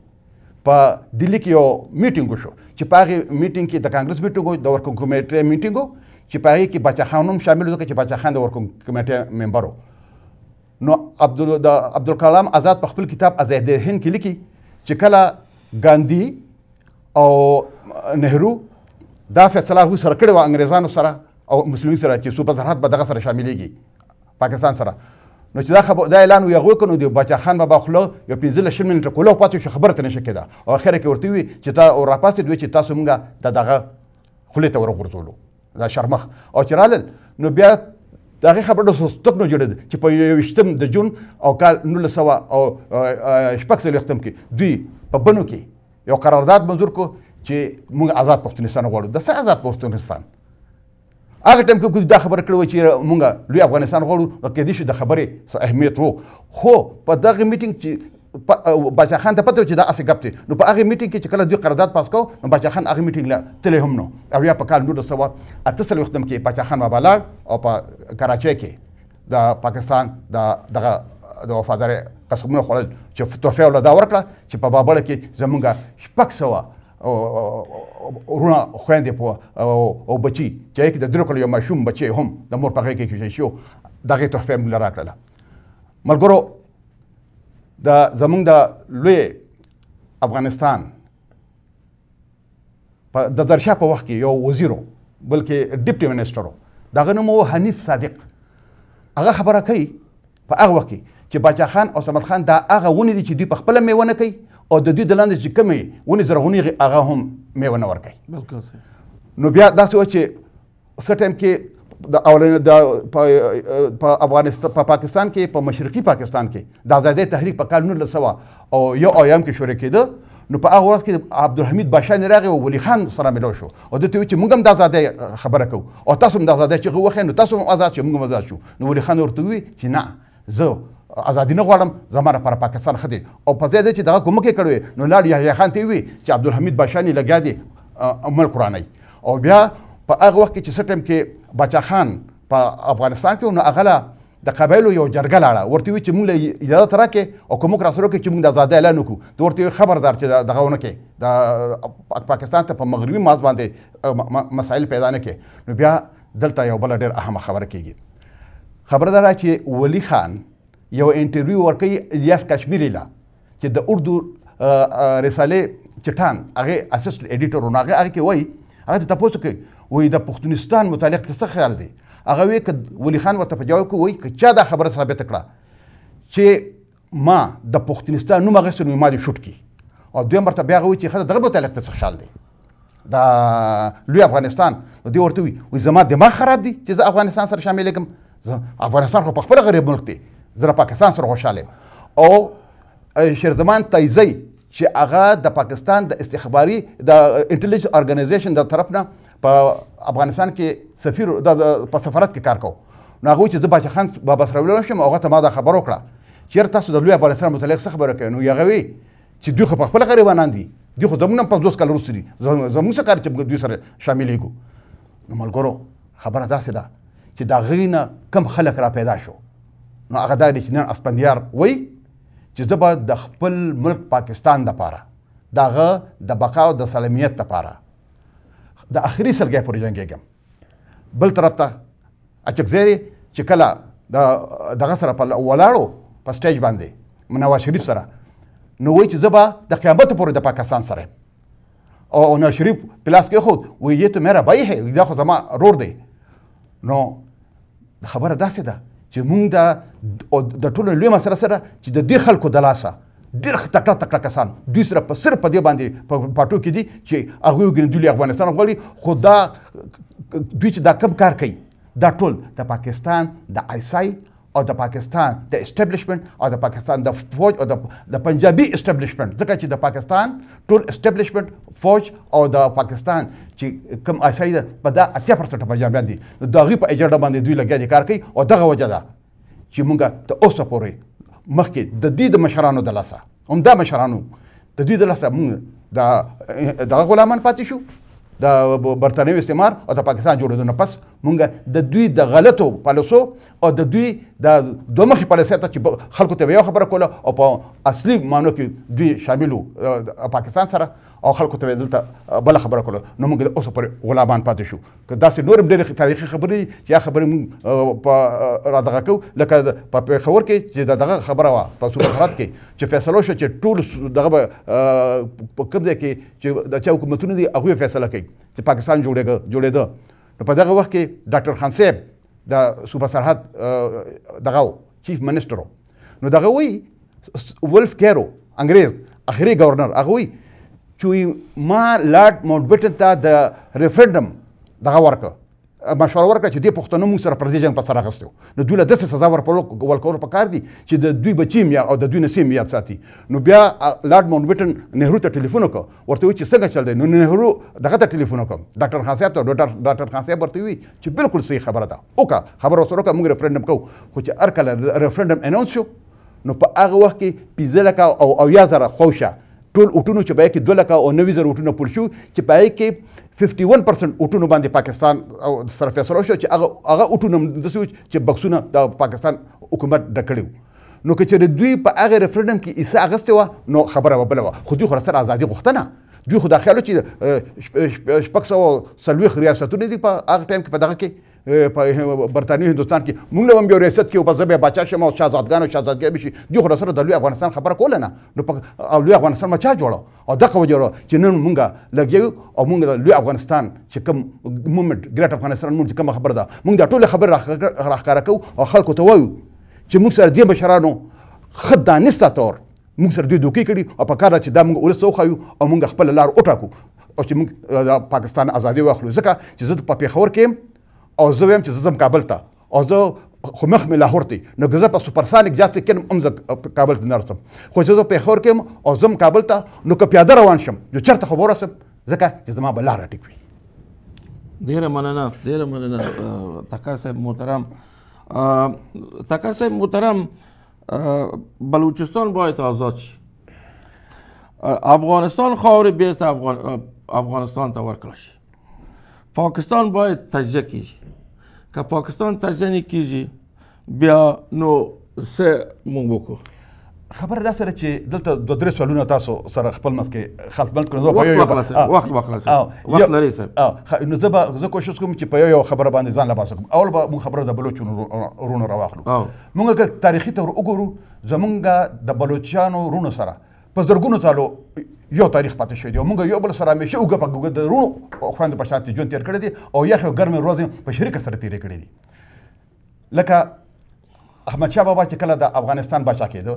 په دلی کې یو میټینګ وشو چې په هغې میټینګ کې د کانګرس میټینګ و د ورکینګ کمیټې میټینګ و چې په هغې کې باچا خان هم شامل و ځکه چې باچا خان د ورکینګ کمیټې ممبر و. نو د عبدالکلام آزاد په خپل کتاب آزادي هند کې لیکي چې کله ګاندي او نهرو دا فیصله هغوی سره کړې وه انګریزانو سره او مسلمین سره چې صوبه سرحد به دغه سره شاملېږي پاکستان سره. نو چې دا اعلان وي هغوی کړو نو د باچا خان به خوله یو 15 منټه کوله پاتې شو خبره ته نشي کېده او اخره کې ورته وي چې تا راپاسېد وي چې تاسو مونږه د دغه خولې ته ورغورځولو دا شرمخ او چې رالل نو بیا د هغې خبره د صدق نه جوړېده چې په 21 د جون او کال 1946 کې دوی په بنو کې یو قرارداد منظور کړو چې مونږ آزاد پښتونستان غواړو. د څه آزاد پښتونستان؟ هغه ټایم کې دا خبره کړې وه چې مونږ لوی افغانستان غواړو نو کېدای شي د خبرې څه اهمیت و. خو په دغه میټینګ چې باچا خان ته پته و چې دا هسې ګپ دی نو په هغې میټینګ کې چې کله دوی قرارداد پاس کوو نو باچا خان هغې میټینګ له تللی هم نو. او یا په کال 1948 کې باچا خان بابا لاړ او په کراچۍ کې د پاکستان دغه د وفادارۍ قسمونه خوړل چې تحفه یې دا ورکړه چې په بابړه کې زمونږ 600 ورونه خویندې او بچي چې هغې کې د 3 کلو یو ماشوم بچی هم د مور په هغې کې ایښودل شو دغې تحفه یې موږ له راکړله. ملګرو زمونږ د لوی افغانستان د ظاهرشاه په وخت کې یو وزیر و بلکې ډیپټي منسټر و دغه نوم و حنیف صادق. هغه خبره کوي په هغه وخت کې چې باچا خان او صمد خان دا هغه ونې دي چې دوی په خپله میوه نه کوي او د دوی د لاندې چې کومې ونې زرغونې هغه هم میوه نه ورکوي. نو بیا داسې وه چې څه ټایم کې په افغانستان په پاکستان کې په مشرقي پاکستان کې د آزادۍ تحریک په کال 1901 کې شروع کېده. نو په هغه وخت کې عبدالحمید باشان راغی او ولی خان سره ملو شو او دته وی چې موږ هم د آزادۍ خبره کوو او تاسو هم د آزادۍ چې غوښه نو تاسو هم آزاد شئ موږ هم آزاد شو. نو ولی خان ورته وی چې نه زه ازادي نه غواړم زما لپاره پاکستان ښه دی. او په ځای دی چې دغه کومک یې کړی نو لاړ یحیی خان ته یې وویل چې عبدالحمید باشاني لګیا دی ملک ورانوي. او بیا په هغه وخت کې چې څه ټایم کې باچا خان په افغانستان کې نو هغه د قبایلو یو جرګه لاړه ورته وی چې موږ له اجازه راکې او کومک راسره وکړي چې موږ د ازادۍ اعلان وکړو. د ورته خبردار چې دغه ونه کې د پاکستان ته په مغربي ماز باندې مسایل پیدا نه کړي. نو بیا دلته یو بل ډېر اهمه خبره کېږي. خبره ده چې ولی خان یو انټرویو ورکوي الیاس کشمیری له چې د اردو رسالې چټان هغه اسسټ ایډیټر و. هغه کې وایي هغه ته تپوس کوي وایي د پښتونستان متعلق څه خیال دی؟ هغه وی ک ولی خان ورته په جواب کې وایي که چا دا خبره ثابت کړه چې ما د پښتونستان نوم اخیستی نو ما دې شوټ کړي. او دویم ورته بیا هغه وایي چې ښه دغه متعلق څه خیال دی د لوی افغانستان؟ دوی ورته وایي زما دماغ خراب دی چې زه افغانستان سره شامل کړم. افغانستان خو په خپله غریب ملک دی، زه د پاکستان سره خوشحاله یم. او شیرزمان تایزی چې هغه د پاکستان د استخباري د انټلیجنس ارګنایزیشن د طرف نه په افغانستان کې سفیر په سفارت کې کار کوو. نو هغه وایي چې زه باچا خان بابا سره ولاړ شم او هغه ته ما دا خبر وکړه چېرې تاسو د لوی افغانستان متعلق څه خبره کوئ؟ نو هغه وایي چې دوی خو په خپله غریبانان دي، دوی خو زموږ نه 50 کاله وروسته دي، زموږ څه کار چې دوی سره شاملېږو. نو ملګرو خبره داسې ده چې د هغې نه کم خلک را پیدا شو. نو هغه دا دی چې نن اسپندیار وایي چې زه به د خپل ملک پاکستان دپاره د هغه د بقا او د سالمیت دپاره د آخري سلګۍ پورې جنګېږم. بل طرف ته اچکزی چې کله دغه سره په ولاړو په سټیج باندې نواز شریف سره نو وایي چې زه به د قیامت پورې د پاکستان سره یم. او نواز شریف پلاس کېښود وایي یې تو میرا بھائی ہے، دا خو زما رور دی. نو خبره داسې ده چې مونږ د ټولو لوی مسله سره چې د دې خلکو د لاسه ډېر تکړه تکړه کسان دوی سره په صرف په دې باندې په پاټو کې دي چې هغوی وګڼي دوی افغانستان غواړي. خو دا دوی چې دا کم کار کوي دا ټول د پاکستان د آیسای او د پاکستان د اسټابلیشمنټ او د پاکستان د فوج او د پنجابي اسټابلیشمنټ، ځکه چې د پاکستان ټول اسټابلیشمنټ فوج او د پاکستان چې کم آیسای ده په دا 80% پنجابیان دي. د هغوی په ایجنډا باندې دوی لګیا دي کار کوي. او دغه وجه ده چې مونږ تر اوسه پورې مخکې د دې د مشرانو د لاسه همدا مشرانو د دوی د لاسه مونږ دغه غلامان پاتې شو د برطانوي استعمار او د پاکستان جوړېدو نه پس مونږ د دوی د غلطو پالیسو او د دوی د دوه مخې پالیسۍ ته چې خلکو ته به یو خبره کوله او په اصلي معنو کې دوی شامل وو پاکستان سره او خلکو ته دلته بله خبره کوله. نو موږ د اوسه پورې غلامان پاتې شو. که داسې نور هم ډېرې تاریخي خبرې چې یا خبرې موږ په را دغه کوو لکه په پېښور کې چې دغه خبره وه په صوبه سرحد کې چې فیصله وشوه چې ټول دغه به په کوم ځای کې چې د چا حکومتونه دي هغوی فیصله کوي چې پاکستان جوړېده. نو په دغه وخت کې ډاکټر خان صاحب د صوبه سرحد دغه چیف منسټر نو دغه وایي ولف کیرو انګریز اخري گورنر هغه وایي چې ما لارډ ماونټ بیټن ته د ریفرنډم دغه ورکړه مشوره ورکړه چې دې پښتنو موږ سره پر دې جنګ په سر اخیستی و. نو دوی له داسې سزا ورکولو پکار دي چې د دوی بچي یم او د دوی نسیم یاد ساتي. نو بیا لارډ ماونټ بیټن نهرو ته ټلیفون وکړ ورته وایي چې څنګه چل دی؟ نو نهرو دغه ته ټلیفون وکړ ډاکټر خان صاحب ته. ډاکټر خان صاحب ورته وایي چې بالکل صحیح خبره ده وکړه خبره ورسره وکړه موږ ریفرنډم کوو. خو چې هر کله ریفرنډم اناونس شو نو په هغه وخت کې 15,000 خوشه ټول اوټونو چې پای کې 2,90,000 اوټونه پوره شو چې پای کې 51% اوټونو باندې پاکستان سره فیصله شو چې هغه اوټونه داسې چې بکسونه د پاکستان حکومت ډک کړي وو. نو که چېرې دوی په هغه ریفرنډم کې حصه اخیستې وه نو خبره به بله وه. خو دوی خو راسره ازادي غوښتنه دوی خو دا خیال و چې 640 ریاستونه دي په هغه ټایم کې په دغه کې په برطانوي هندوستان کې موږ له هم یو ریاست کې او په زه بیا باچا شم او شهزادګان او شهزادګۍ به شي. دوی خو راسره د لوی افغانستان خبره کوله نه. نو او لوی افغانستان ما چا جوړه او دغه وجه وه چې نن مونږ لګیو او مونږ د لوی افغانستان چې کوم مومنټ ګریټ افغانستان مونږ چې کومه خبره ده مونږ دا ټولې خبرې راښکاره کوو او خلکو ته وایو چې مونږ سره دې مشرانو ښه دانسته طور مونږ سره دوی دوکې کړي او په کار ده چې دا مونږ ولس ته وښایو او مونږ خپله لار وټاکو او چې مونږ د پاکستان ازادي واخلو. ځکه چې زه په پېښور کې یم او زه وایم چې زه ځم کابل ته او زه خو مخ مې لاهور ته نو که زه په سوپرسانیک جهاز کې کېنم هم زه کابل ته نه رسم. خو چې زه پېښور کې یم او زه ځم کابل ته نو که پیاده روان شم نو چېرته خو به ورسم ځکه چې زما به لاره ټیک وي. ډېره مننه تکر صاحب محترم. تکر صاحب محترم بلوچستان باید آزاد شي. افغانستان خاورې بیرته افغانستان ته ورکړل شي. پاکستان باید تجزیه کیږي. که پاکستان تجزیه نه کیږي بیا نو څه موږ وکړو. خبره دا سره چې دلته دوه درې سوالونه تاسو سره خپل منځ کې خلط کړو. وخت وخت لري صاحب. نو زه کوشش کوم چې په یو خبره باندې ځان لا باسم. اول به موږ خبره د بلوچانو رونو راواخلو. موږ که تاریخي تور وګورو زمونږ د بلوچانو رونو سره په زرګونو کالو یو تاریخ پاتې شوی دی. موږ یو بل سره همیشه اوږه په اوږه د رونو خویندو په شان ژوند تېر کړی دی او یخې او ګرمې ورځې په شریکه سره تېرې کړې دي. لکه احمدشاه بابا چې کله د افغانستان باچا کېده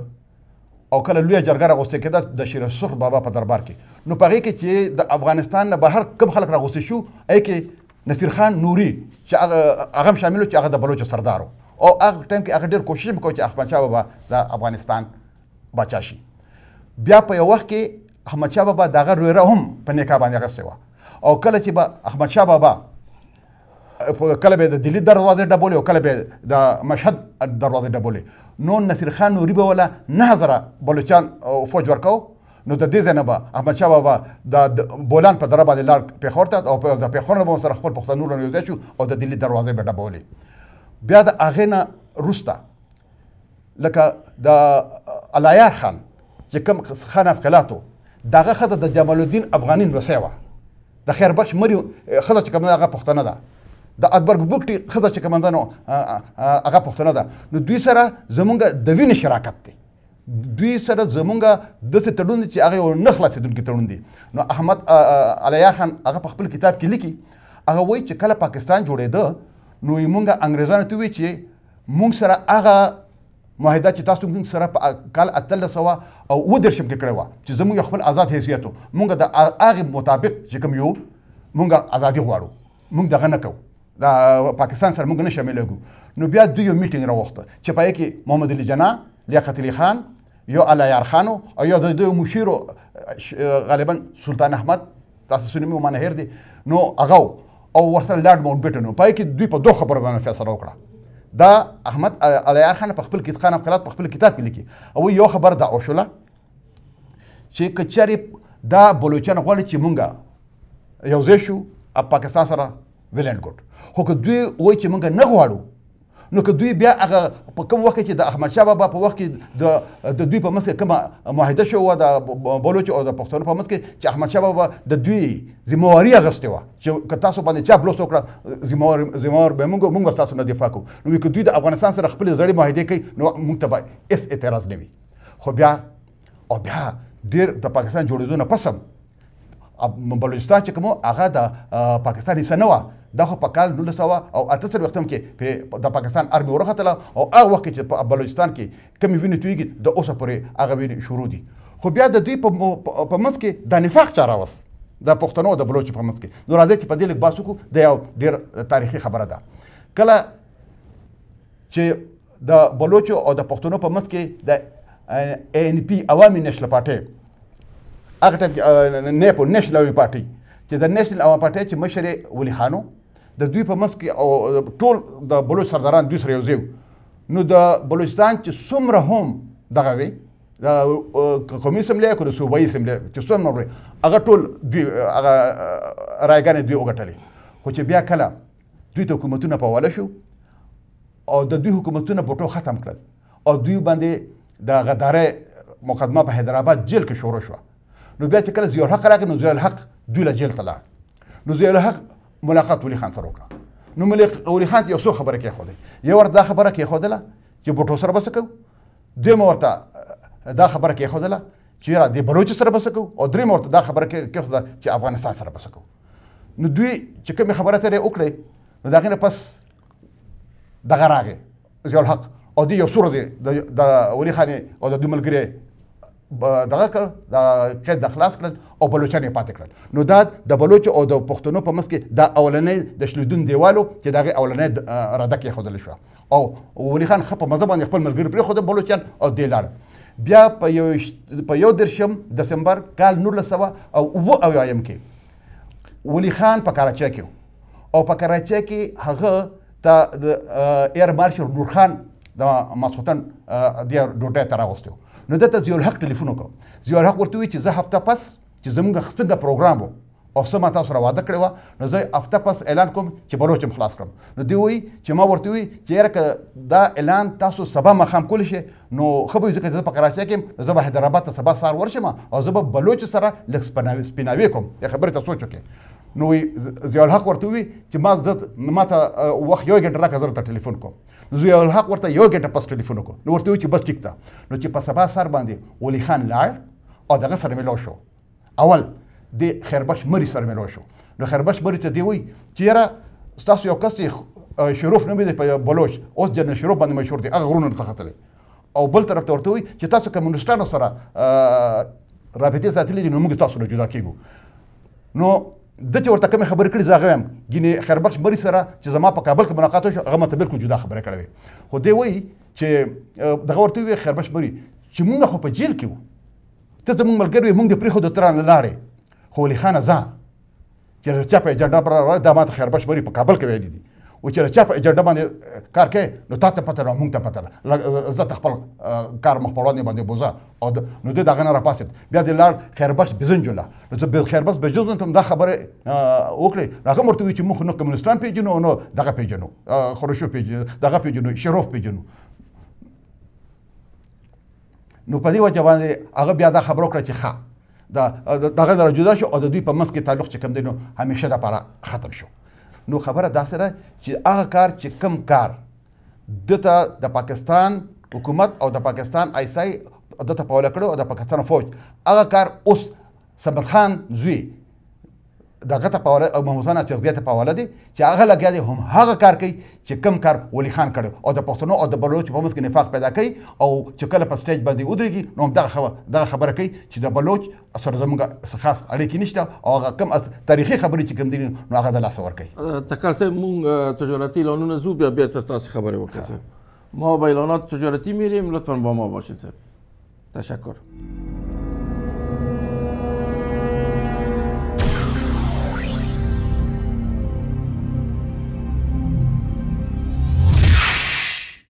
او کله لویه جرګه راغوستې کېده د شیر سرخ بابا په دربار کې، نو په هغې کې چې د افغانستان نه بهر کوم خلک راغوستې شو هغې کې نصیر خان نوري چې هغه هم شامل و چې هغه د بلوچو سردار و او هغه ټایم کې هغه ډېر کوشش هم کوي چې احمدشاه بابا د افغانستان باچا شي. بیا په یو وخت کې احمدشاه بابا د هغه رویره هم په نکاح باندې اخیستې وه او کله چې به احمدشاه بابا کله به د دلی دروازې ډبولې او کله به د مشهد دروازې ډبولې، نو نصیر خان نوري به ولا 9000 بلوچان فوج ورکاو. نو د دې ځای نه به احمدشاه بابا د بولان په دره باندې لاړ پېښور ته او د پېښور نه به سره خپل پښتنو یو ځای شو او د دلی دروازې به ډبولې. بیا د هغې نه وروسته لکه د علایار خان چې کوم خان افقلاتو دغه ښځه د جمال الدین افغاني نوسۍ وه، د خیربخش مري ښځه چې کومه هغه پښتنه ده، د اکبر بوکټي ښځه چې کومه ده نو هغه پښتنه ده. نو دوی سره زمونږ د وینې شراکت دی، دوی سره زمونږ داسې تړون دی چې هغه یو نه خلاصېدونکی تړون دی. نو احمد علیار خان هغه په خپل کتاب کې لیکي، هغه وایي چې کله پاکستان جوړېده نو موږ انګریزانو ته وایي چې موږ سره هغه معاهده چې تاسو موږ سره په کال 1830 کې کړې وه چې زموږ خپل آزاد حیثیت و، موږ د هغې مطابق چې کوم یو موږ ازادي غواړو، موږ دغه نه کوو، د پاکستان سره موږ نه شاملېږو. نو بیا دوی یو میټینګ راوغوښته چې په هغې کې محمد علي جناح، لیاقت علي خان، یو علایار خان او یو د دوی مشیر غالبا سلطان احمد، تاسو سنمي ما نه هېر دي، نو هغه او ورسره لارډ ماونټ بیټن و. په هغې کې دوی په دوه خبرو باندې فیصله وکړه. دا احمد علایار خان په خپل خان افقلات په خپل کتاب کې لیکي او یو خبر دا اوشوله چې که چېرې دا بلوچان غواړي چې مونږ یو ځای شو پاکستان سره ویل اینډ ګوډ، خو که دوی وایي چې مونږ نه غواړو نو که دوی بیا هغه په کوم وخت کې چې د احمدشاه بابا په وخت کې د دوی په منځ کې کومه معاهده شوې وه د بلوچو او د پښتنو په منځ کې چې احمدشاه بابا د دوی ذمهواري اخیستې وه چې که تاسو باندې چا بلوس وکړه ذمهوار به موږ به ستاسو نه دفاع کوو. نو که دوی د افغانستان سره خپلې زړې معاهدې کوي نو موږ ته به هېڅ اعتراض نه وي. خو بیا ډېر د پاکستان جوړېدو نه پس هم بلوچستان چې کوم هغه د پاکستان حصه نه وه، دا خو په کال 1948 کې د پاکستان ارمي ورختله او هغه وخت کې چې په بلوچستان کې کمې وینې تویږي د اوسه پورې هغه وینې شروع دي. خو بیا د دوی په منځ کې د نفاق چا راوست د پښتنو او د بلوچو په منځ کې. نو راځئ چې په دې لږ بحث وکړو. د یو ډېر تاریخي خبره ده، کله چې د بلوچو او د پښتنو په منځ کې د ANP عوامي نېشنل پارټۍ هغه ټایم نیپو نېشنل عوامي پارټۍ چې د نېشنل عوامي پارټۍ چې مشر یې ولي خان و، د دوی په منځ کې او ټول د بلوچ سرداران دوی سره یو ځای و. نو د بلوچستان چې څومره هم دغه وي د قومي اسمبلۍ که د صوبایي اسمبلۍ چې څومره وي هغه ټول دوی هغه رایګانې دوی وګټلې. خو چې بیا کله دوی ته حکومتونه په حواله شو او د دوی حکومتونه بوټو ختم کړل او دوی باندې د غدارۍ مقدمه په حیدرآباد جیل کې شروع شوه. نو بیا چې کله ضیاء الحق راغی نو ضیاء الحق دوی له جیل ته لاړ. نو ضیاء الحق ملاقات ولی خان سره وکړه. نو ولی خان ته یو څو خبره کېښودې، یو ورته دا خبره کېښودله چې بوټو سره به څه کوو، دویمه ورته دا خبره کېښودله چې یاره د بلوچو سره به څه کوو، او درېیمه ورته دا خبره کېښوده چې افغانستان سره به څه کوو. نو دوی چې کومې خبره ته یې وکړې نو د هغې نه پس دغه راغی ضیاء الحق او دوی یو څو ورځې د ولي خان او د دوی ملګري دغه کړ د قید د خلاص کړل او بلوچان یې پاتې کړل. نو دا د بلوچو او د پښتنو په منځ کې دا اولنی د شلیدون دیوالو چې د هغې اولنی رده کېښودل شوه او ولي خان ښه په مزه باندې خپل ملګري پرېښوده بلوچان او دې لاړه. بیا په 21 دسمبر کال 1979 کې ولي خان په کراچۍ کې او په کراچۍ کې هغه ته د ایر مارشل نور خان د ماسخوتن د ډوډۍ ته راغوستو نو دته ضیاءالحق ټلیفون وکړ ضیاءالحق ورته وویل چې زه هفته پس چې زمونږ څنګه پروګرام و او څه ما تاسو سره واده کړې وه نو زه هفته پس اعلان کوم چې بلوچ هم خلاص کړم نو دوی وایي چې ما ورته وایي چې یاره که دا اعلان تاسو سبا ماښام کولی شئ نو ښه به وي ځکه چې زه په کراچۍ کې یم زه به حیدرآباد ته سبا سهار ورشم او زه به بلوچو سره لږ سپیناوی کوم دې خبرې ته سوچ وکړې نو ضیاءالحق ورته ووایي چې ما ته وخت 1 غنټه راکړه زه درته ټلیفون کوم نو ضیاءالحق ورته 1 غنټه پس ټلیفون وکړو نو ورته ووایي چې بس ټیک ده نو چې په سبا سهار باندې ولی خان لاړ او دغه سره مې لو شو اول د خیربخش مري سره مې لو شو نو خیربخش مري ته دی وایي چې یاره ستاسو یو کس شروف نوم دی په بلوچ اوس جنرال شروف باندې مشهور دی هغه غرونه څخه ختلی او بل طرف ته ورته وایي چې تاسو کمونیسټانو سره رابطې ساتلې دي نو موږ تاسو نه جدا کېږو نو د چې ورته کومې خبرې کړي زه هغه وایم ګینې خیربخش مري سره چې زما په کابل کې ملاقات وشو هغه ماته بالکل جدا خبرې کړې وې خو دی وایي چې دغه ورته وایي خیربخش مري چې موږ خو په جیل کې وو ته زموږ ملګری وې موږ دې پرېښودو ته رانه لاړې خو ولي خانه ځه چې چا په ایجنډا پر دا ماته خیربخش مري په کابل کې ویلي دي و چې چا په ایجنډا باندې کار کوي نو تا ته پته نه موږ ته پته نه زه ته خپل کار مخ په وړاندې باندې بوزه او نو د دغه نه راپاسېد بیا د لاړ خیربخش بزنجوله نو زه خیربخش بزنجوله ته دا خبره وکړې هغه ورته وایي چې موږ نو کمونیسټان پیژنو نو دغه پیژنو خروشو پیژنو دغه پیژنو شروف پیژنو نو په دې وجه باندې هغه بیا دا خبره وکړه چې ښه دغه در جدا شو او د دوی په منځ کې تعلق چې کوم دی نو همیشه دپاره ختم شو نو خبره داسې ده چې هغه کار چې کم کار دته د پاکستان حکومت او د پاکستان آیسای دته په وله کړو او د پاکستان فوج هغه کار اوس صبر خان زوی دغه ته په وله محمود خان اچغزي ته په وله دی چې هغه لګیا دی هم هغه کار کوي چې کم کار ولی خان کړی او د پښتنو او د بلوچ په منځ کې نفاق پیدا کوي او چې کله په سټیج باندې ودرېږي نو دغه خبره کوي چې د بلوچ سره زموږ خاص اړیکې نشته او هغه کم تاریخي خبرې چې کوم دي نو هغه د لاسه ورکوي تکل صاحب مونږ تجارتي اعلانونه زو بیا بیرته ستاسو خبرې وکړو ما با اعلانات تجارتی میریم لطفا با ما باشید صاحب تشکر